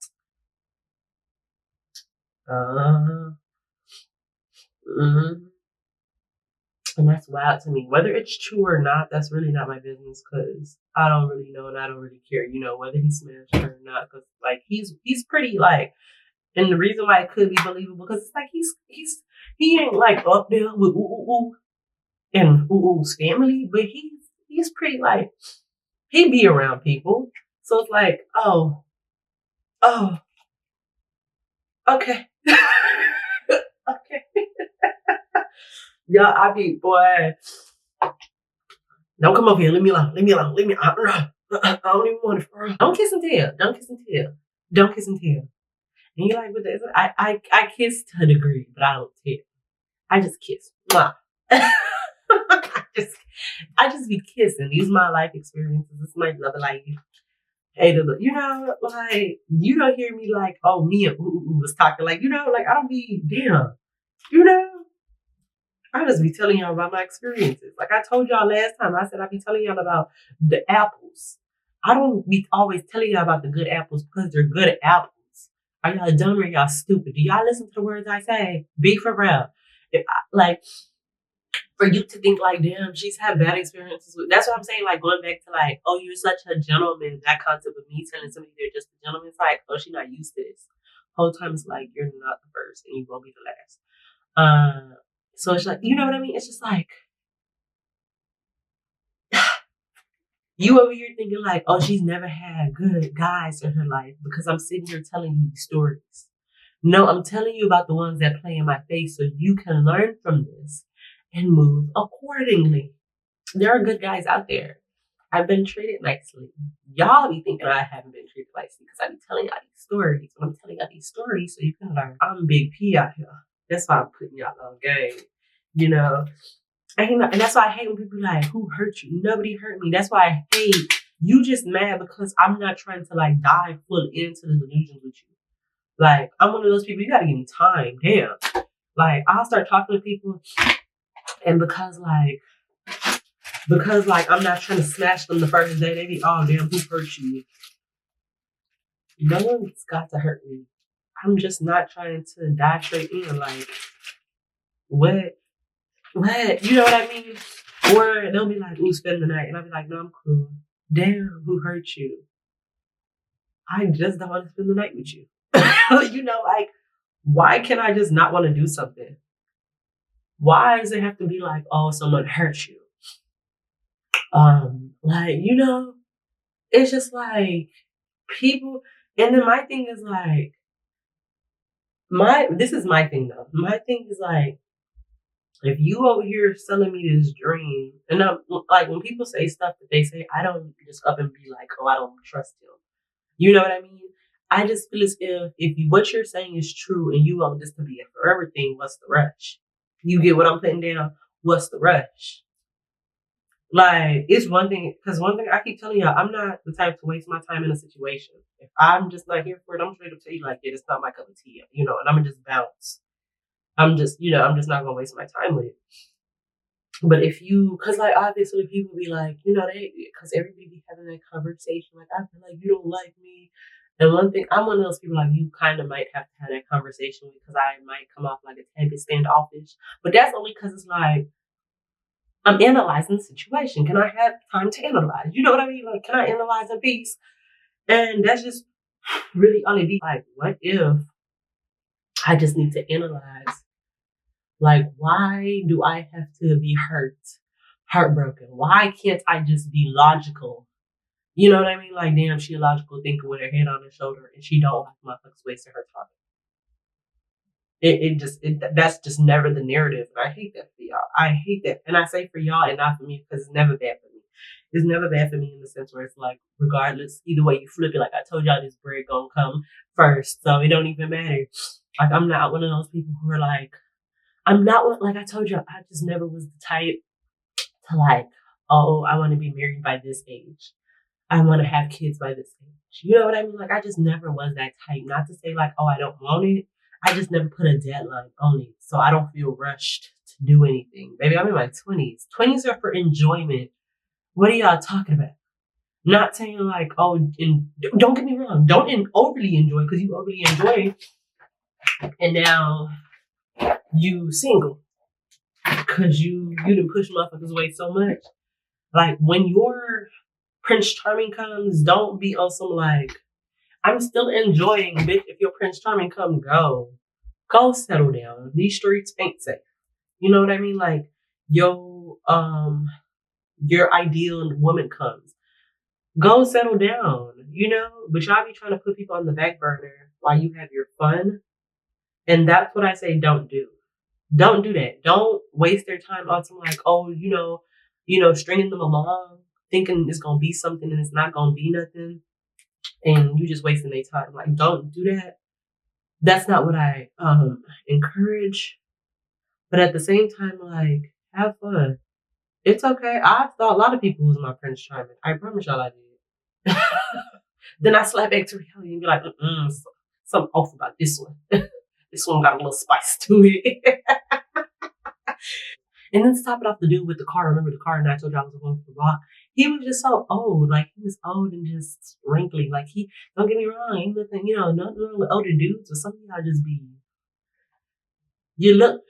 And that's wild to me. Whether it's true or not, that's really not my business, because I don't really know and I don't really care, you know, whether he smashed her or not. Because like he's pretty like, and the reason why it could be believable, because it's like he ain't like up there with and family, but he's pretty like, he be around people. So it's like, oh, okay. Okay. Yeah, I be, boy, don't come over here. Leave me alone. I don't even want to. Don't kiss and tell. Don't kiss and tell. And you're like, but I kiss to a degree, but I don't tell. I just kiss. Mwah. I just be kissing. These are my life experiences. This is my love life. Hey, you know, like, you don't hear me like, oh, me and was talking. Like, you know, like, I don't be, damn. You know? I just be telling y'all about my experiences. Like I told y'all last time, I said I'd be telling y'all about the apples. I don't be always telling y'all about the good apples because they're good apples. Are y'all dumb or y'all stupid? Do y'all listen to the words I say? Be for real. Like, for you to think like, damn, she's had bad experiences with, that's what I'm saying, like going back to like, oh, you're such a gentleman, that concept of me telling somebody they're just a gentleman, it's like, oh, she's not used to this. Whole time it's like, you're not the first and you won't be the last. So it's like, you know what I mean? It's just like, you over here thinking like, oh, she's never had good guys in her life because I'm sitting here telling you these stories. No, I'm telling you about the ones that play in my face so you can learn from this and move accordingly. There are good guys out there. I've been treated nicely. Y'all be thinking I haven't been treated nicely because I be telling y'all these stories. But I'm telling y'all these stories so you can learn. I'm Big P out here. That's why I'm putting y'all on game. You know? And that's why I hate when people be like, who hurt you? Nobody hurt me. That's why I hate you just mad because I'm not trying to like dive full into the delusions with you. Like, I'm one of those people, you gotta give me time. Damn. Like, I'll start talking to people and because I'm not trying to smash them the first day, they be, oh damn, who hurt you? No one's got to hurt me. I'm just not trying to dive straight in. Like, what? You know what I mean? Or they'll be like, ooh, spend the night. And I'll be like, no, I'm cool. Damn, who hurt you? I just don't want to spend the night with you. You know, like, why can I just not want to do something? Why does it have to be like, oh, someone hurt you? Like, you know, it's just like people, and then my thing is like, this is my thing though. My thing is like, If you over here selling me this dream, and I'm like, when people say stuff that they say, I don't just up and be like, oh, I don't trust him. You know what I mean? I just feel as if what you're saying is true and you want this to be a forever thing, what's the rush? You get what I'm putting down? What's the rush? Like, it's one thing, because one thing I keep telling y'all, I'm not the type to waste my time in a situation. If I'm just not here for it, I'm straight up tell you, like, yeah, it's not my cup of tea, and I'm gonna just bounce. I'm just not gonna waste my time with it. But if you, because like obviously people be like, because everybody be having that conversation, like, I feel like you don't like me. And one thing, I'm one of those people like you kind of might have to have that conversation with, because I might come off like a tad bit standoffish. But that's only because it's like, I'm analyzing the situation. Can I have time to analyze? You know what I mean? Like, can I analyze a piece? And that's just really only be like, what if I just need to analyze? Like, why do I have to be heartbroken? Why can't I just be logical? You know what I mean? Like, damn, she a logical thinker with her head on her shoulder, and she don't like motherfuckers wasting her time. That's just never the narrative. And I hate that for y'all. I hate that. And I say for y'all and not for me, because it's never bad for me. It's never bad for me in the sense where it's like, regardless, either way you flip it, like I told y'all, this bread gonna come first. So it don't even matter. Like, I'm not one of those people who are like, like I told you, I just never was the type to like, oh, I want to be married by this age. I want to have kids by this age. You know what I mean? Like, I just never was that type. Not to say like, oh, I don't want it. I just never put a deadline on it. So I don't feel rushed to do anything. Baby, I'm in my 20s. 20s are for enjoyment. What are y'all talking about? Not saying like, oh, don't get me wrong. Don't overly enjoy, because you overly enjoy and now you single. Because you didn't push motherfuckers away so much. Like, when your Prince Charming comes, don't be on some like, I'm still enjoying, bitch. If your Prince Charming come, go settle down. These streets ain't safe. You know what I mean? Like, your ideal woman comes, go settle down. But y'all be trying to put people on the back burner while you have your fun, and that's what I say. Don't do. Don't do that. Don't waste their time on some like, oh, stringing them along, thinking it's gonna be something and it's not gonna be nothing, and you just wasting their time. Like, don't do that. That's not what I encourage. But at the same time, like, have fun. It's okay. I thought a lot of people was my Prince Charming. I promise y'all I did. Then I slap back to reality and be like, something off about this one. This one got a little spice to it. And then to top it off, the dude with the car, remember the car, and I told you I was going for the walk. He was just so old. Like, he was old and just wrinkly. Like, don't get me wrong, ain't nothing, nothing wrong with older dudes, or some of y'all just be, you look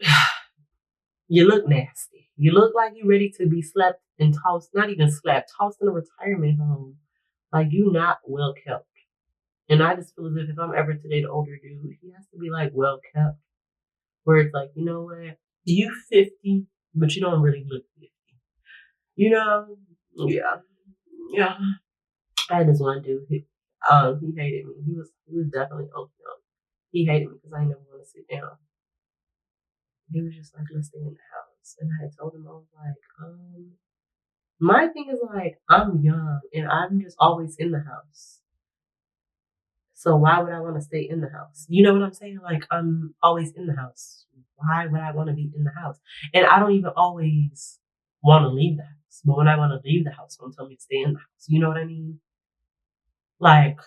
nasty. You look like you ready to be slapped and tossed, not even slapped, tossed in a retirement home. Like, you not well kept. And I just feel as if I'm ever to date an older dude, he has to be like well kept. Where it's like, you know what? You 50, but you don't really look 50. Yeah. Yeah. I had this one dude, he hated me. He was definitely old. He hated me because I didn't want to sit down. He was just like, let's stay in the house. And I had told him, I was like, my thing is like, I'm young and I'm just always in the house. So why would I want to stay in the house? You know what I'm saying? Like, I'm always in the house. Why would I want to be in the house? And I don't even always want to leave the house. But when I want to leave the house, don't tell me to stay in the house. You know what I mean? Like,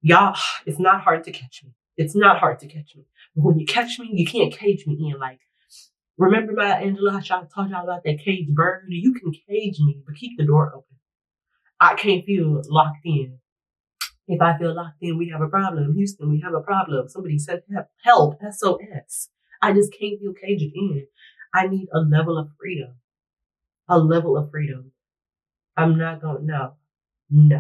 y'all, it's not hard to catch me. It's not hard to catch me. But when you catch me, you can't cage me in. Like, remember my Angela, how I told y'all about that caged bird? You can cage me, but keep the door open. I can't feel locked in. If I feel locked in, we have a problem. Houston, we have a problem. Somebody said help, SOS. I just can't feel caged in. I need a level of freedom. A level of freedom. I'm not going, no. And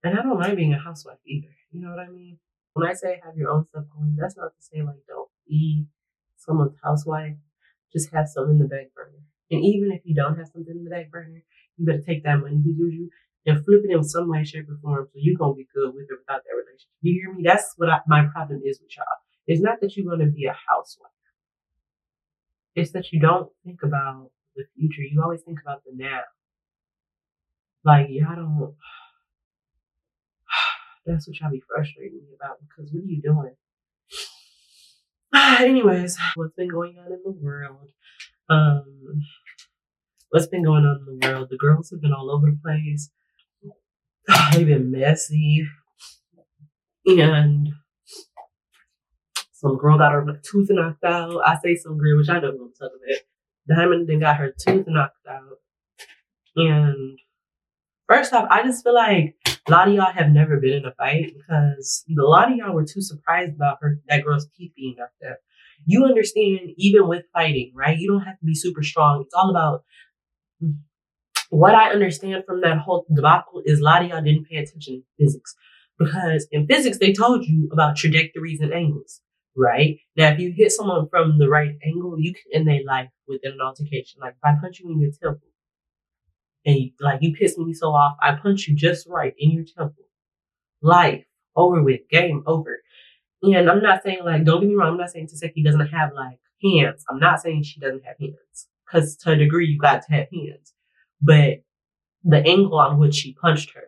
I don't mind being a housewife either. You know what I mean? When I say have your own stuff going, that's not to say like don't be someone's housewife. Just have something in the back burner. And even if you don't have something in the back burner, you better take that money he gives you and flip it in some way, shape, or form so you're going to be good with or without that relationship. You hear me? That's what my problem is with y'all. It's not that you're going to be a housewife. It's that you don't think about the future. You always think about the now. Like, y'all don't. That's what y'all be frustrating me about, because what are you doing? Anyways, what's been going on in the world? Um, what's been going on in the world? The girls have been all over the place. They've been messy. And some girl got her tooth knocked out. I say some girl, which I know who I'm talking about. Diamond then got her tooth knocked out. And first off, I just feel like a lot of y'all have never been in a fight, because a lot of y'all were too surprised about that girl's teeth being knocked out. You understand, even with fighting, right? You don't have to be super strong. It's all about what I understand from that whole debacle is a lot of y'all didn't pay attention in physics. Because in physics, they told you about trajectories and angles, right? Now, if you hit someone from the right angle, you can end their life within an altercation. Like, if I punch you in your temple, and you piss me so off, I punch you just right in your temple. Life over with, game over. And I'm not saying, like, don't get me wrong, I'm not saying Taseki doesn't have like hands. I'm not saying she doesn't have hands, because to a degree you got to have hands. But the angle on which she punched her,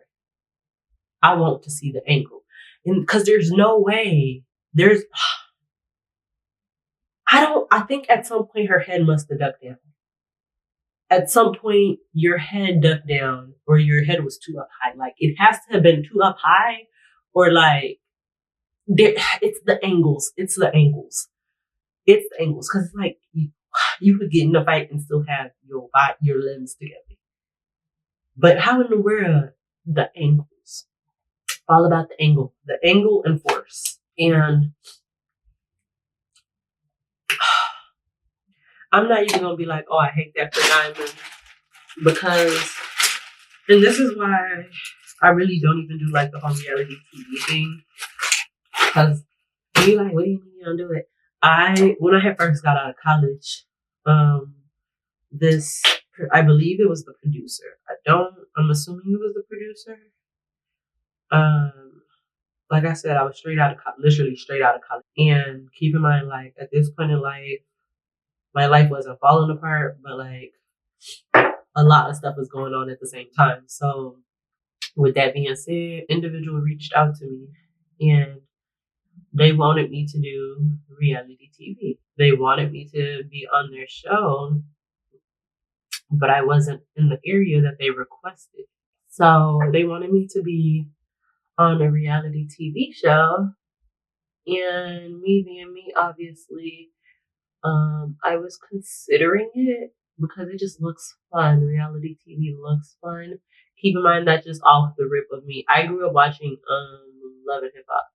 I want to see the angle, and because there's no way I think at some point her head must have ducked down. At some point, your head ducked down, or your head was too up high. Like, it has to have been too up high, or like, it's the angles. It's the angles. It's the angles. Because, like, you could get in a fight and still have your limbs together. But how in the world, the angles? All about the angle. The angle and force. And I'm not even going to be like, oh, I hate that for Diamond. Because, and this is why I really don't even do like the whole reality TV thing. Because you're like, what do you mean you don't do it? When I had first got out of college, I believe it was the producer. I'm assuming it was the producer. Like I said, I was literally straight out of college. And keep in mind, like, at this point in life, my life wasn't falling apart, but like, a lot of stuff was going on at the same time. So with that being said, individual reached out to me, and they wanted me to do reality TV. They wanted me to be on their show, but I wasn't in the area that they requested. So they wanted me to be on a reality TV show, and me being me, obviously, I was considering it because it just looks fun. Reality TV looks fun. Keep in mind, that's just off the rip of me. I grew up watching Love and Hip Hop.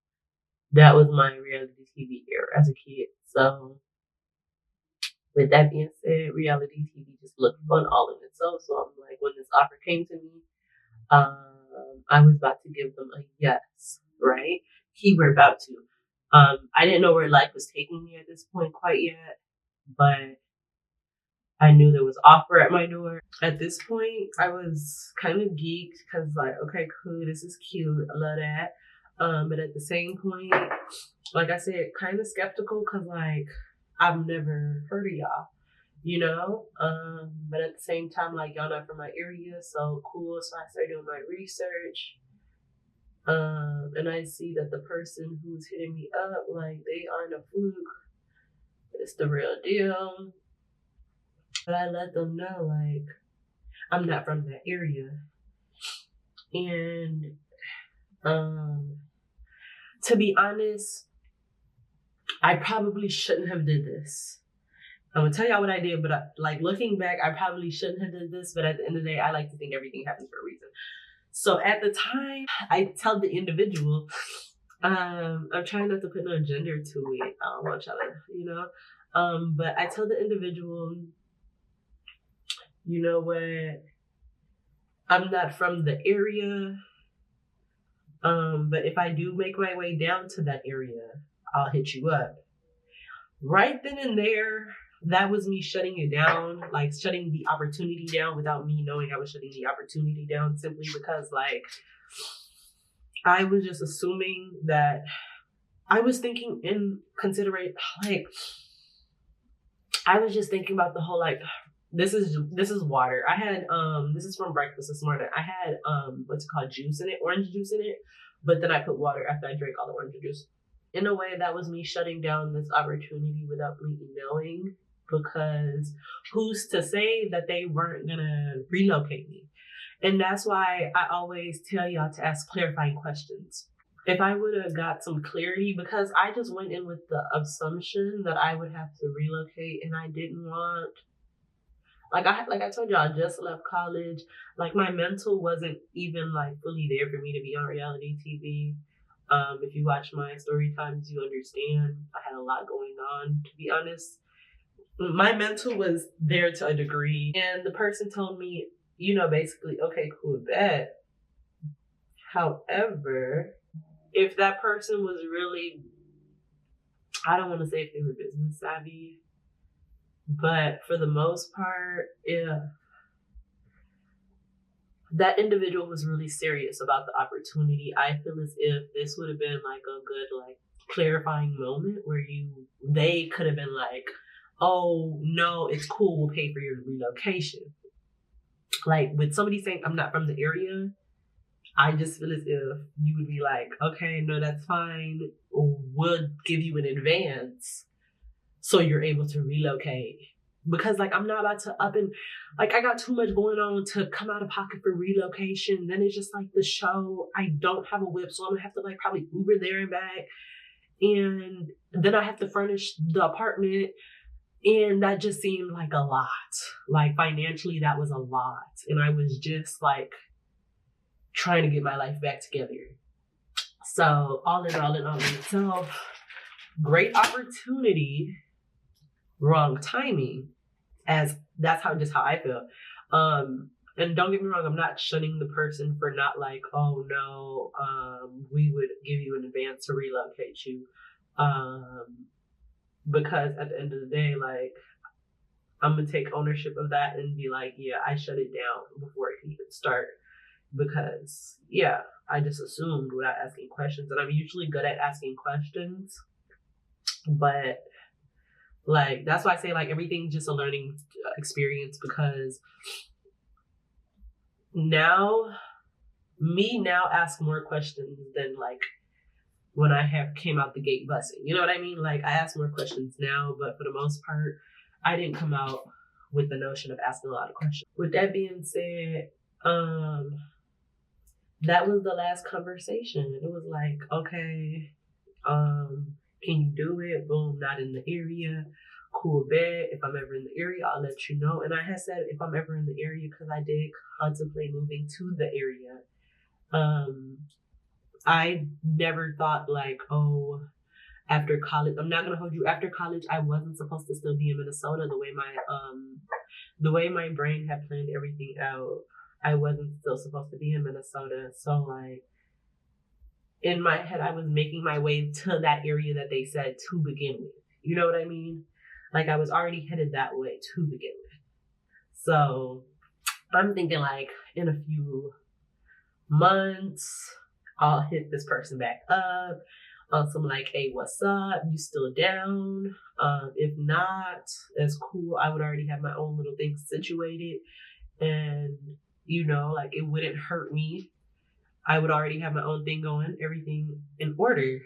That was my reality TV era as a kid. So with that being said, reality TV just looked fun all in itself. So I'm like, when this offer came to me, I was about to give them a yes, right? Keyword about to. I didn't know where life was taking me at this point quite yet, but I knew there was offer at my door. At this point, I was kind of geeked because, like, okay, cool, this is cute, I love that. But at the same point, like I said, kind of skeptical because, like, I've never heard of y'all, you know? But at the same time, like, y'all not from my area, so cool. So I started doing my research. And I see that the person who's hitting me up, like, they aren't a fluke. It's the real deal. But I let them know, like, I'm not from that area. And to be honest, I probably shouldn't have did this. I'm gonna tell y'all what I did, but like, looking back, I probably shouldn't have did this. But at the end of the day, I like to think everything happens for a reason. So at the time, I tell the individual, I'm trying not to put no gender to it. I don't want y'all to, you know. But I tell the individual, you know what? I'm not from the area. But if I do make my way down to that area, I'll hit you up. Right then and there, that was me shutting it down, like shutting the opportunity down without me knowing I was shutting the opportunity down, simply because, like, I was just assuming that I was thinking in considerate, like, I was just thinking about the whole like, this is water. I had this is from breakfast this morning. I had what's it called, juice in it, orange juice in it, but then I put water after I drank all the orange juice. In a way, that was me shutting down this opportunity without me knowing, because who's to say that they weren't gonna relocate me? And that's why I always tell y'all to ask clarifying questions. If I would have got some clarity, because I just went in with the assumption that I would have to relocate, and I didn't want, like I told y'all, I just left college. Like my mental wasn't even like fully there for me to be on reality TV. If you watch my story times, you understand I had a lot going on, to be honest. My mental was there to a degree, and the person told me, you know, basically, okay, cool, bet. However, if that person was really, I don't want to say if they were business savvy, but for the most part, yeah, that individual was really serious about the opportunity. I feel as if this would have been like a good, like, clarifying moment where they could have been like, oh no, it's cool, we'll pay for your relocation. Like with somebody saying I'm not from the area, I just feel as if you would be like, okay, no, that's fine. We'll give you an advance so you're able to relocate. Because like I'm not about to up and like I got too much going on to come out of pocket for relocation. Then it's just like the show. I don't have a whip, so I'm gonna have to like probably Uber there and back. And then I have to furnish the apartment. And that just seemed like a lot. Like financially, that was a lot. And I was just like trying to get my life back together. So all in all, so great opportunity, wrong timing, as that's how I feel. And don't get me wrong, I'm not shunning the person for not like, oh no, we would give you an advance to relocate you. Because at the end of the day, like, I'm gonna take ownership of that and be like, yeah, I shut it down before it can even start. Because yeah, I just assumed without asking questions, and I'm usually good at asking questions, but like that's why I say like everything's just a learning experience, because now ask more questions than like when I came out the gate busting. You know what I mean? Like I ask more questions now, but for the most part, I didn't come out with the notion of asking a lot of questions. With that being said, that was the last conversation. It was like, okay, can you do it? Boom, not in the area. Cool, bet. If I'm ever in the area, I'll let you know. And I had said if I'm ever in the area, because I did contemplate moving to the area. I never thought like, oh, after college, I'm not gonna hold you. After college, I wasn't supposed to still be in Minnesota. The way my brain had planned everything out, I wasn't still supposed to be in Minnesota. So like, in my head, I was making my way to that area that they said to begin with. You know what I mean? Like I was already headed that way to begin with. So I'm thinking like in a few months, I'll hit this person back up. So I'm like, hey, what's up? You still down? If not, that's cool. I would already have my own little thing situated. And, you know, like it wouldn't hurt me. I would already have my own thing going, everything in order.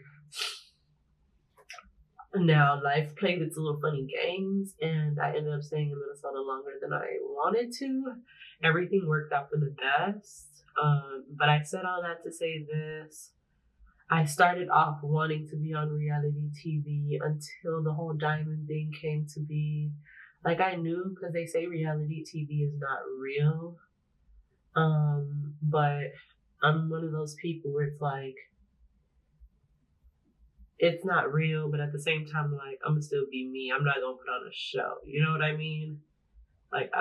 Now, life played its little funny games, and I ended up staying in Minnesota longer than I wanted to. Everything worked out for the best. But I said all that to say this. I started off wanting to be on reality TV until the whole diamond thing came to be. Like I knew, because they say reality TV is not real. But I'm one of those people where it's like, it's not real, but at the same time, like, I'm gonna still be me. I'm not gonna put on a show. You know what I mean? Like,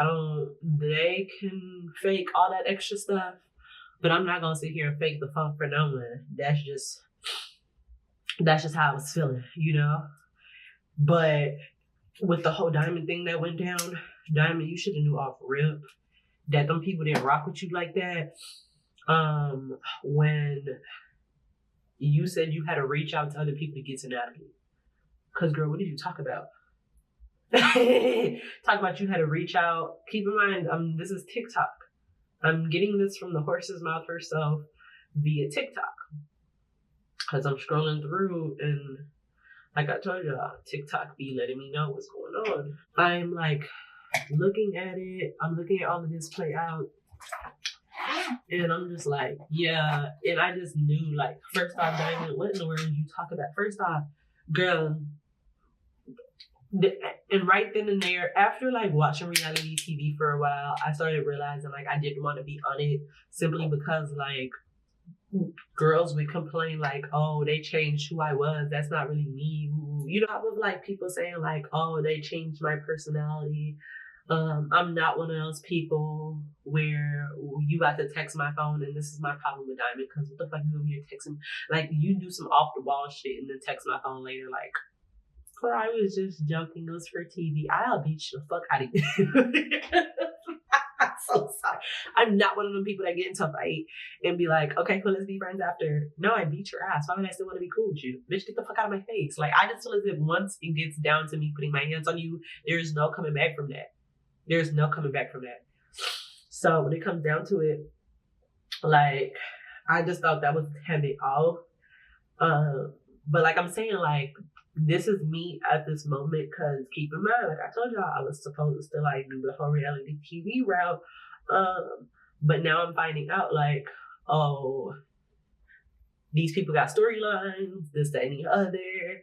they can fake all that extra stuff, but I'm not gonna sit here and fake the funk for no one. That's just how I was feeling, you know? But with the whole Diamond thing that went down, Diamond, you should have knew off rip that them people didn't rock with you like that. When you said you had to reach out to other people to get to Natalie. Because, girl, what did you talk about? Talk about you had to reach out. Keep in mind, this is TikTok. I'm getting this from the horse's mouth herself via TikTok. Because I'm scrolling through and like I told y'all, TikTok be letting me know what's going on. I'm like looking at it. I'm looking at all of this play out. And I'm just like, yeah. And I just knew, like, first off, Diamond, what in the world are you talking about? First off, girl. And right then and there, after like watching reality TV for a while, I started realizing like I didn't want to be on it simply because like girls would complain like, oh, they changed who I was. That's not really me. You know, with like people saying like, oh, they changed my personality. I'm not one of those people where you got to text my phone, and this is my problem with Diamond, because what the fuck is over here texting? Like, you do some off the wall shit and then text my phone later, like, girl, I was just joking. It was for TV. I'll beat you the fuck out of you. I'm so sorry. I'm not one of them people that get into a fight and be like, okay, cool, let's be friends after. No, I beat your ass. Why would I still want to be cool with you? Bitch, get the fuck out of my face. Like, I just feel as if once it gets down to me putting my hands on you, there's no coming back from that. There's no coming back from that. So when it comes down to it, like, I just thought that was a bit off. But like I'm saying, like, this is me at this moment, because keep in mind, like I told y'all, I was supposed to like do the whole reality TV route. But now I'm finding out like, oh, these people got storylines, this, that, and the other.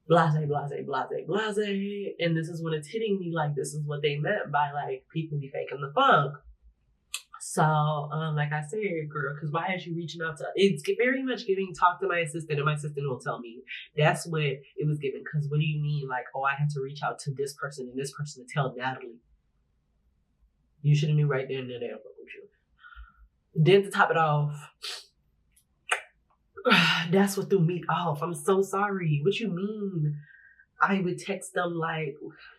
Blase, blase, blase, blase. And this is when it's hitting me like this is what they meant by like people be faking the funk. So, like I said, girl, because why is you reaching out to, it's very much giving talk to my assistant and my assistant will tell me. That's what it was given. Because what do you mean? Like, oh, I had to reach out to this person and this person to tell Natalie. You should have knew right there and then they don't fuck with you. Then to top it off, that's what threw me off. I'm so sorry. What you mean? I would text them like,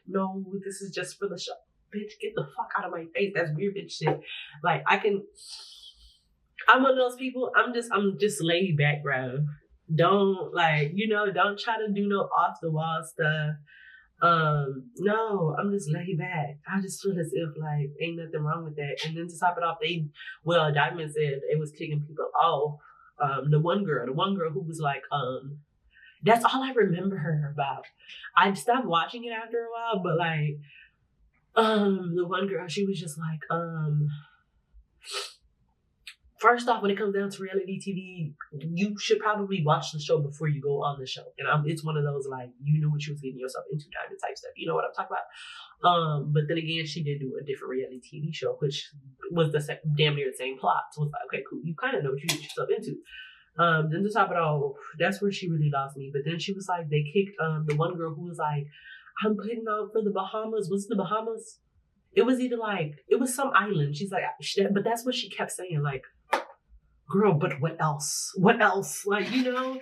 no, this is just for the show. Bitch, get the fuck out of my face. That's weird bitch shit. Like, I'm one of those people, I'm just laid back, bro. Don't like, don't try to do no off the wall stuff. No, I'm just laid back. I just feel as if like ain't nothing wrong with that. And then to top it off, Diamond said it was kicking people off. The one girl who was like, that's all I remember her about. I stopped watching it after a while, but like, the one girl, she was just like, first off, when it comes down to reality TV, you should probably watch the show before you go on the show. And it's one of those, like, you knew what you was getting yourself into, Diamond type stuff. You know what I'm talking about? But then again, she did do a different reality TV show, which was damn near the same plot. So it's like, okay, cool. You kind of know what you get yourself into. Then to top it off, that's where she really lost me. But then she was like, they kicked the one girl who was like, I'm putting out for the Bahamas. Was it the Bahamas? It was either like, it was some island. She's like, but that's what she kept saying. Like, girl, but what else? What else? Like, and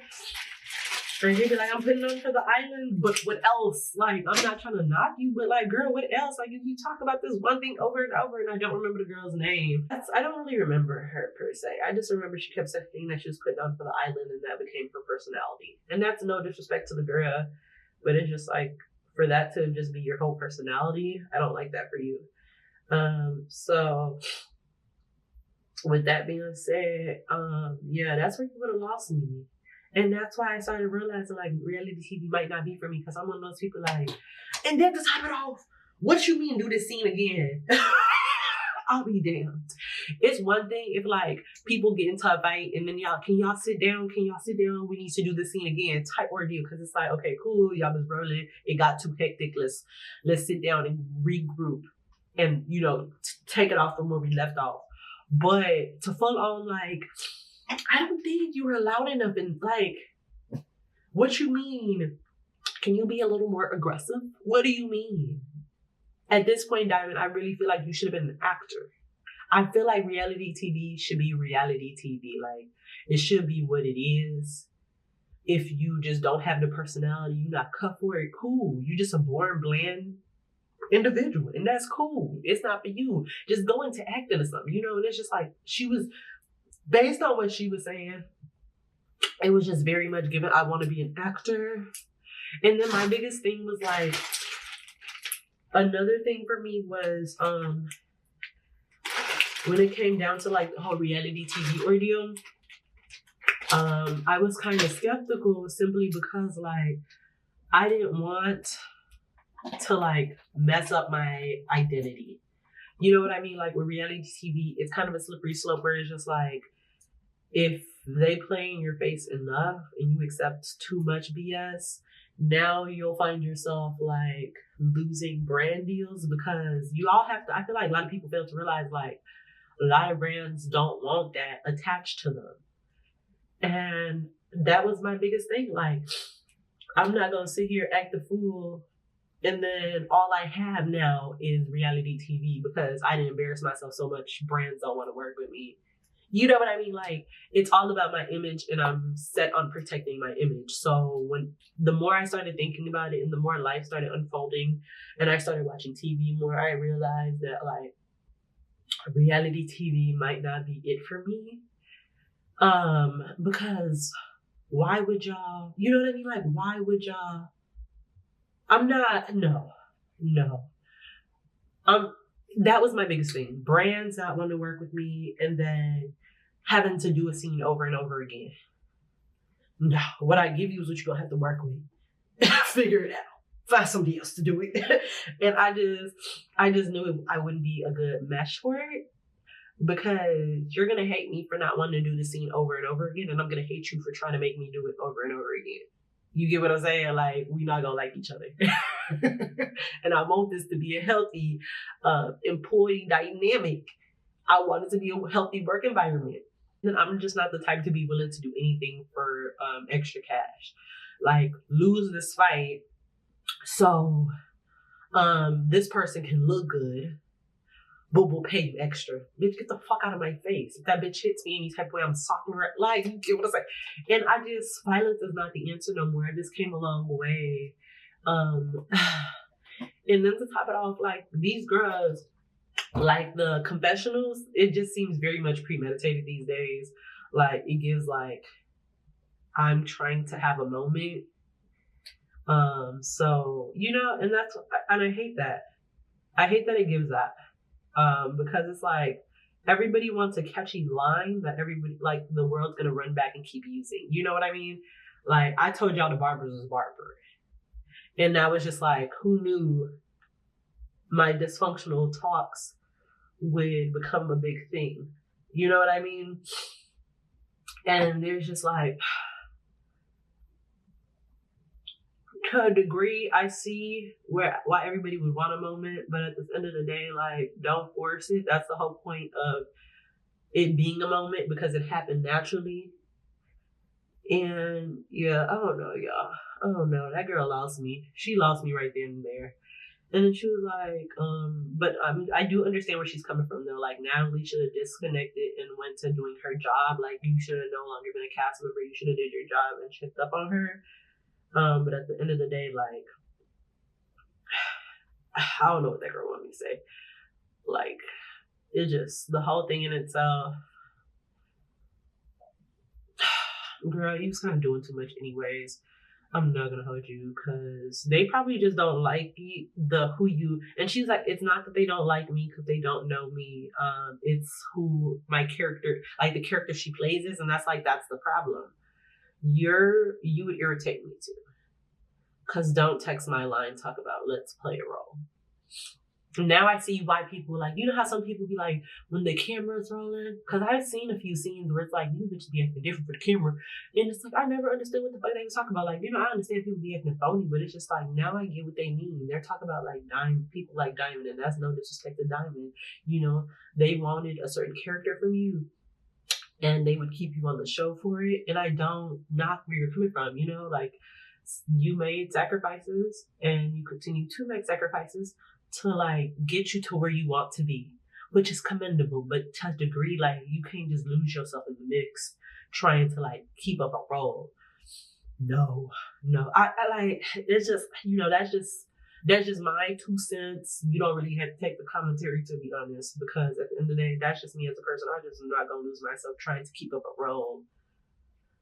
he'd be like, I'm putting on for the island, but what else? Like, I'm not trying to knock you, but like, girl, what else? Like, if you talk about this one thing over and over, and I don't remember the girl's name. I don't really remember her per se. I just remember she kept saying that she was putting on for the island, and that became her personality. And that's no disrespect to the girl, but it's just like, for that to just be your whole personality, I don't like that for you. So with that being said, yeah, that's where you would have lost me. And that's why I started realizing like reality TV might not be for me, because I'm one of those people like, and then to top it off, what you mean do this scene again? I'll be damned. It's one thing if like people get into a fight and then can y'all sit down? We need to do the scene again type ordeal, because it's like, okay, cool, y'all was rolling. It got too hectic. Let's sit down and regroup and take it off from where we left off. But to full on like, I don't think you were loud enough and like, what you mean? Can you be a little more aggressive? What do you mean? At this point, Diamond, I really feel like you should have been an actor. I feel like reality TV should be reality TV. Like, it should be what it is. If you just don't have the personality, you're not cut for it, cool. You just a boring, bland individual, and that's cool. It's not for you. Just go into acting or something, and it's just like, she was, based on what she was saying, it was just very much given, I want to be an actor. And then my biggest thing was like, Another thing for me was when it came down to like the whole reality TV ordeal, I was kind of skeptical simply because like I didn't want to like mess up my identity. You know what I mean? Like with reality TV, it's kind of a slippery slope where it's just like if they play in your face enough and you accept too much BS, now you'll find yourself like losing brand deals because you all have to. I feel like a lot of people fail to realize like a lot of brands don't want that attached to them. And that was my biggest thing. Like, I'm not gonna sit here act the fool and then all I have now is reality TV because I didn't embarrass myself so much. Brands don't want to work with me. You know what I mean? Like, it's all about my image and I'm set on protecting my image. So when the more I started thinking about it and the more life started unfolding and I started watching TV more, I realized that like reality TV might not be it for me. Because why would y'all, you know what I mean? Like, why would y'all, I'm not, no. That was my biggest thing. Brands not wanting to work with me and then having to do a scene over and over again. No, what I give you is what you're gonna have to work with. Figure it out. Find somebody else to do it. And I just knew I wouldn't be a good mesh for it because you're gonna hate me for not wanting to do the scene over and over again, and I'm gonna hate you for trying to make me do it over and over again. You get what I'm saying? Like, we're not gonna like each other. And I want this to be a healthy employee dynamic. I want it to be a healthy work environment. And I'm just not the type to be willing to do anything for extra cash. Like, lose this fight so this person can look good, but we'll pay you extra. Bitch, get the fuck out of my face. If that bitch hits me any type of way, I'm socking her. Like, you get what I'm saying? And violence is not the answer no more. I just came a long way. And then to top it off, like, these girls, like the confessionals, it just seems very much premeditated these days. Like, it gives like, I'm trying to have a moment. So, you know, and I hate that. I hate that it gives that. Because it's like everybody wants a catchy line that everybody like the world's gonna run back and keep using. You know what I mean? Like, I told y'all the barbers was barber. And that was just like, who knew my dysfunctional talks would become a big thing? You know what I mean? And there's just like, to a degree, I see why everybody would want a moment, but at the end of the day, like, don't force it. That's the whole point of it being a moment because it happened naturally. And yeah, I don't know, y'all. I don't know. That girl lost me. She lost me right then and there. And then she was like, but I do understand where she's coming from though. Like, Natalie should have disconnected and went to doing her job. Like, you should have no longer been a cast member. You should have did your job and checked up on her. But at the end of the day, like, I don't know what that girl wanted me to say. Like, it just, the whole thing in itself, girl, you was kind of doing too much anyways. I'm not gonna hold you because they probably just don't like who you, and she's like, it's not that they don't like me because they don't know me. It's who my character, like the character she plays is, and that's the problem. You would irritate me too. Cause don't text my line, talk about let's play a role. Now I see why people like, you know how some people be like, when the camera's rolling? Cause I've seen a few scenes where it's like, you bitches be acting different for the camera. And it's like, I never understood what the fuck they was talking about. Like, you know, I understand people be acting phony, but it's just like, now I get what they mean. They're talking about like people like Diamond, and that's no disrespect to Diamond. You know, they wanted a certain character from you and they would keep you on the show for it. And I don't knock where you're coming from, you know, like, you made sacrifices and you continue to make sacrifices to like get you to where you want to be, which is commendable. But to a degree, like, you can't just lose yourself in the mix trying to like keep up a role. No, I like, it's just, you know, that's just my 2 cents. You don't really have to take the commentary, to be honest, because at the end of the day, that's just me as a person. I just am not gonna lose myself trying to keep up a role.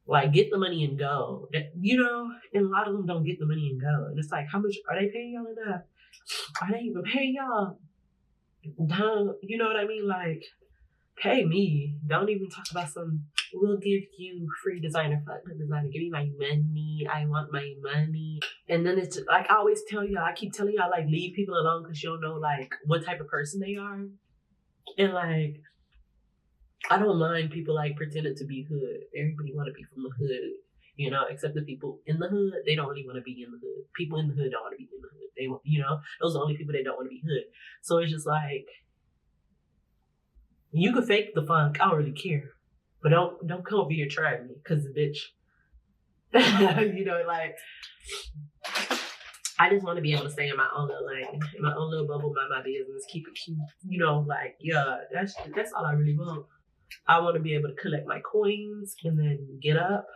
Like, get the money and go. You know, and a lot of them don't get the money and go. And it's like, how much are they paying y'all enough? I didn't even pay y'all. Don't, you know what I mean? Like, pay me. Don't even talk about some, we'll give you free designer. Fuck the designer. Give me my money. I want my money. And then it's just, like I always tell y'all, I keep telling y'all, like, leave people alone because you don't know, like, what type of person they are. And, like, I don't mind people, like, pretending to be hood. Everybody want to be from the hood, you know, except the people in the hood. They don't really want to be in the hood. People in the hood don't want to be in the hood. They want, you know, those are the only people that don't want to be hood. So it's just like, you can fake the funk. I don't really care. But don't come over here trying me, because bitch. You know, like, I just want to be able to stay in my own little lane, in my own little bubble, mind my business, keep it cute. You know, like, yeah, that's all I really want. I want to be able to collect my coins and then get up,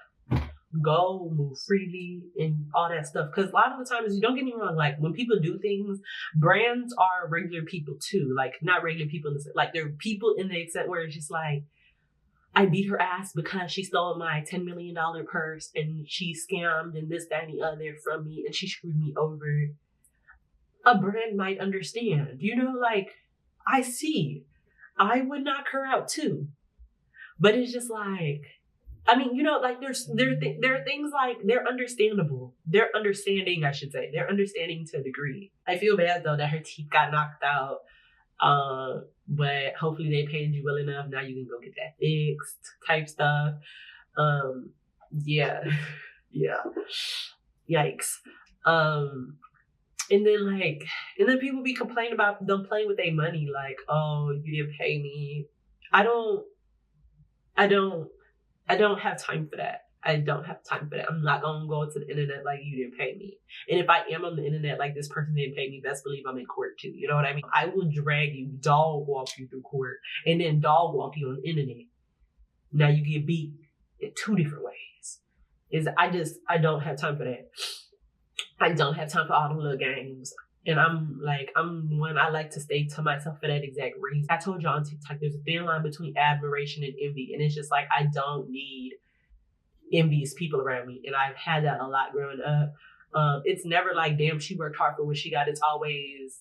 go, move freely, and all that stuff. Because a lot of the times, don't get me wrong, like, when people do things, brands are regular people too. Like, not regular people, like, they're people in the extent where it's just like, I beat her ass because she stole my $10 million purse and she scammed and this, that, and the other from me and she screwed me over. A brand might understand, you know, like, I see. I would knock her out too. But it's just like, I mean, you know, like, there are things like, they're understandable. They're understanding, I should say. They're understanding to a degree. I feel bad, though, that her teeth got knocked out. But hopefully they paid you well enough. Now you can go get that fixed type stuff. Yeah. Yeah. Yikes. And then people be complaining about them playing with their money. Like, oh, you didn't pay me. I don't have time for that. I don't have time for that. I'm not gonna go to the internet like you didn't pay me. And if I am on the internet like this person didn't pay me, best believe I'm in court too. You know what I mean? I will drag you, dog walk you through court, and then dog walk you on the internet. Now you get beat in two different ways. I don't have time for that. I don't have time for all them little games. And I'm one, I like to stay to myself for that exact reason. I told y'all on TikTok, there's a thin line between admiration and envy. And it's just like, I don't need envious people around me. And I've had that a lot growing up. It's never like, damn, she worked hard for what she got. It's always,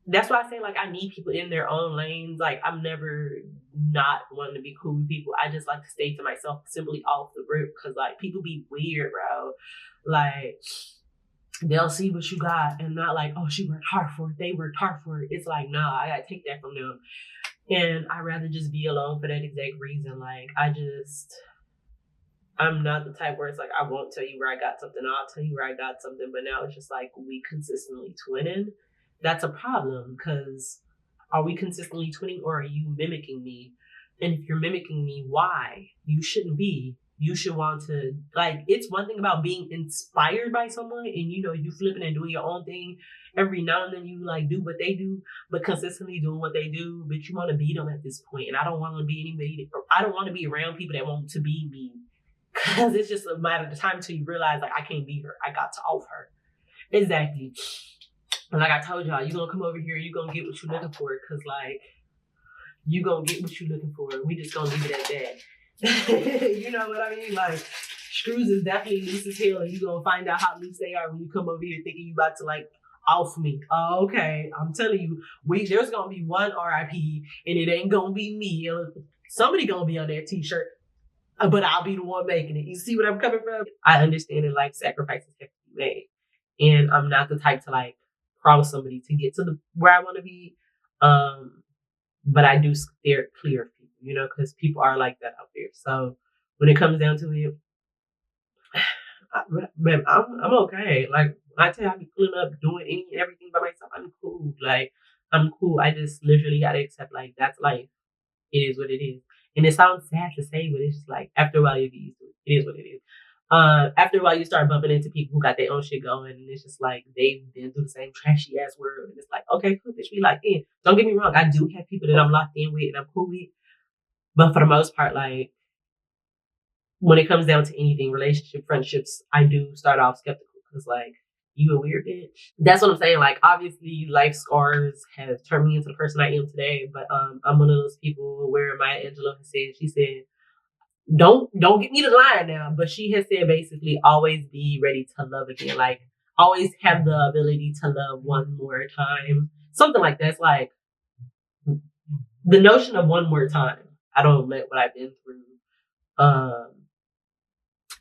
that's why I say, like, I need people in their own lanes. Like, I'm never not wanting to be cool with people. I just like to stay to myself simply off the rip. Cause like, people be weird, bro. Like, they'll see what you got and not like, oh, she worked hard for it. They worked hard for it. It's like, nah, I gotta take that from them. And I'd rather just be alone for that exact reason. Like, I'm not the type where it's like, I won't tell you where I got something. I'll tell you where I got something. But now it's just like, we consistently twinning. That's a problem, because are we consistently twinning or are you mimicking me? And if you're mimicking me, why? You shouldn't be. You should want to, like, it's one thing about being inspired by someone and, you know, you flipping and doing your own thing. Every now and then you, like, do what they do, but consistently doing what they do, but you want to beat them at this point. And I don't want to be anybody, I don't want to be around people that want to be me. Because it's just a matter of time until you realize, like, I can't be her. I got to off her. Exactly. And like I told y'all, you're going to come over here and you're going to get what you're looking for. Because, like, you're going to get what you're looking for. We just going to leave it at that. You know what I mean? Like, screws is definitely loose as hell, and you're gonna find out how loose they are when you come over here thinking you about to, like, off me. Oh, okay, I'm telling you, there's gonna be one RIP, and it ain't gonna be me. Somebody gonna be on that t-shirt, but I'll be the one making it. You see what I'm coming from? I understand that, like, sacrifices have to be made, and I'm not the type to, like, cross somebody to get to where I want to be. But I do steer clear of people, you know, because people are like that out there. So when it comes down to it, I'm okay. Like, when I tell you I be pulling up, doing any and everything by myself, I'm cool. Like, I'm cool. I just literally got to accept, like, that's life. It is what it is. And it sounds sad to say, but it's just like, after a while, you get used to it. It is what it is. After a while, you start bumping into people who got their own shit going, and it's just like, they've been through the same trashy ass world, and it's like, okay, cool, bitch, we locked in. Don't get me wrong, I do have people that I'm locked in with and I'm cool with, but for the most part, like, when it comes down to anything, relationship, friendships, I do start off skeptical, because, like, you a weird bitch. That's what I'm saying. Like, obviously, life scars have turned me into the person I am today, but I'm one of those people where Maya Angelou has said, she said, don't get me the line now, but she has said basically always be ready to love again. Like, always have the ability to love one more time. Something like that. It's like the notion of one more time. I don't let what I've been through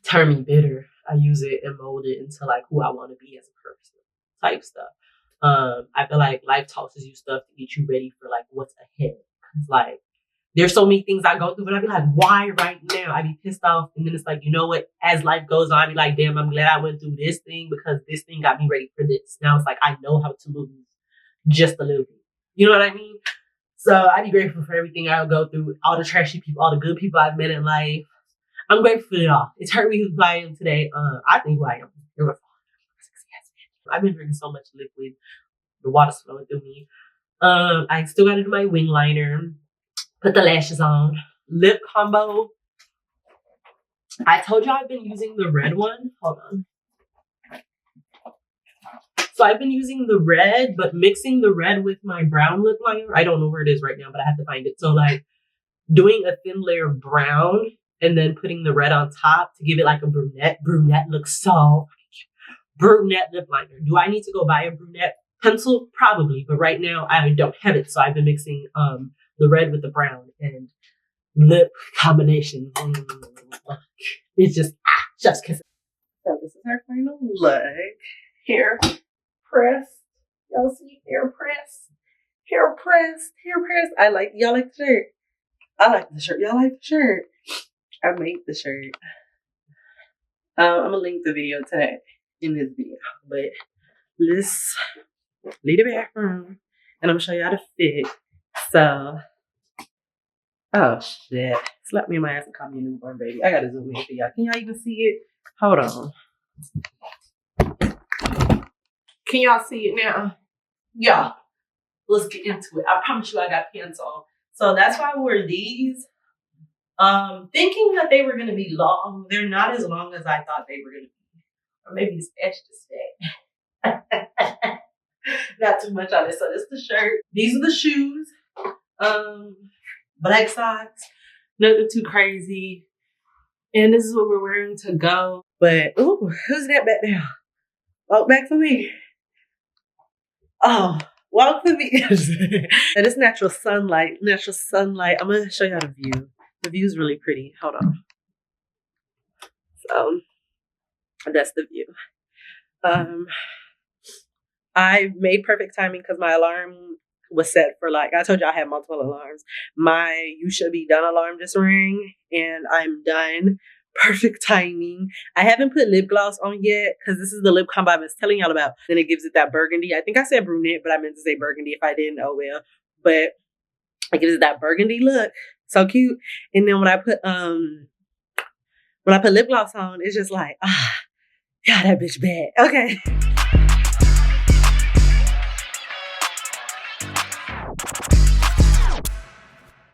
turn me bitter. I use it and mold it into like who I want to be as a person type stuff. I feel like life tosses you stuff to get you ready for like what's ahead. Cause like there's so many things I go through, but I be like, why right now? I be pissed off, and then it's like, you know what? As life goes on, I be like, damn, I'm glad I went through this thing because this thing got me ready for this. Now it's like I know how to lose just a little bit. You know what I mean? So I be grateful for everything I go through, all the trashy people, all the good people I've met in life. I'm grateful for it all. It's hurt me who I am today. I think who I am. I've been drinking so much liquid. The water's flowing through me. I still got to do my wing liner. Put the lashes on. Lip combo. I told you I've been using the red one. Hold on. So I've been using the red, but mixing the red with my brown lip liner. I don't know where it is right now, but I have to find it. So like doing a thin layer of brown and then putting the red on top to give it like a brunette. Brunette looks so brunette lip liner. Do I need to go buy a brunette pencil? Probably, but right now I don't have it. So I've been mixing the red with the brown and lip combination. It's just kiss. So this is our final look. Hair pressed. Y'all see hair pressed? Hair pressed. Hair pressed. Y'all like the shirt. I like the shirt. Y'all like the shirt. I made the shirt. I'm gonna link the video today in this video, but let's leave the bathroom and I'm gonna show y'all the fit. So, oh shit, slap me in my ass and call me a newborn baby. I gotta zoom in for y'all. Can y'all even see it? Hold on. Can y'all see it now? Yeah. Let's get into it. I promise you I got pants on. So that's why I wore these. Thinking that they were going to be long. They're not as long as I thought they were going to be. Or maybe it's etched to stay. Not too much on it. So this is the shirt. These are the shoes. Black socks. Nothing too crazy. And this is what we're wearing to go. But, ooh, who's that back there? Walk back for me. Oh, walk for me. And it's natural sunlight. Natural sunlight. I'm going to show y'all the view. The view's really pretty. Hold on. So, that's the view. I made perfect timing because my alarm was set for like, I told you I had multiple alarms. My you should be done alarm just rang and I'm done. Perfect timing. I haven't put lip gloss on yet because this is the lip combo I was telling y'all about. Then it gives it that burgundy. I think I said brunette, but I meant to say burgundy. If I didn't, oh well. But it gives it that burgundy look. So cute. And then when I put lip gloss on, it's just like, yeah, that bitch bad. Okay.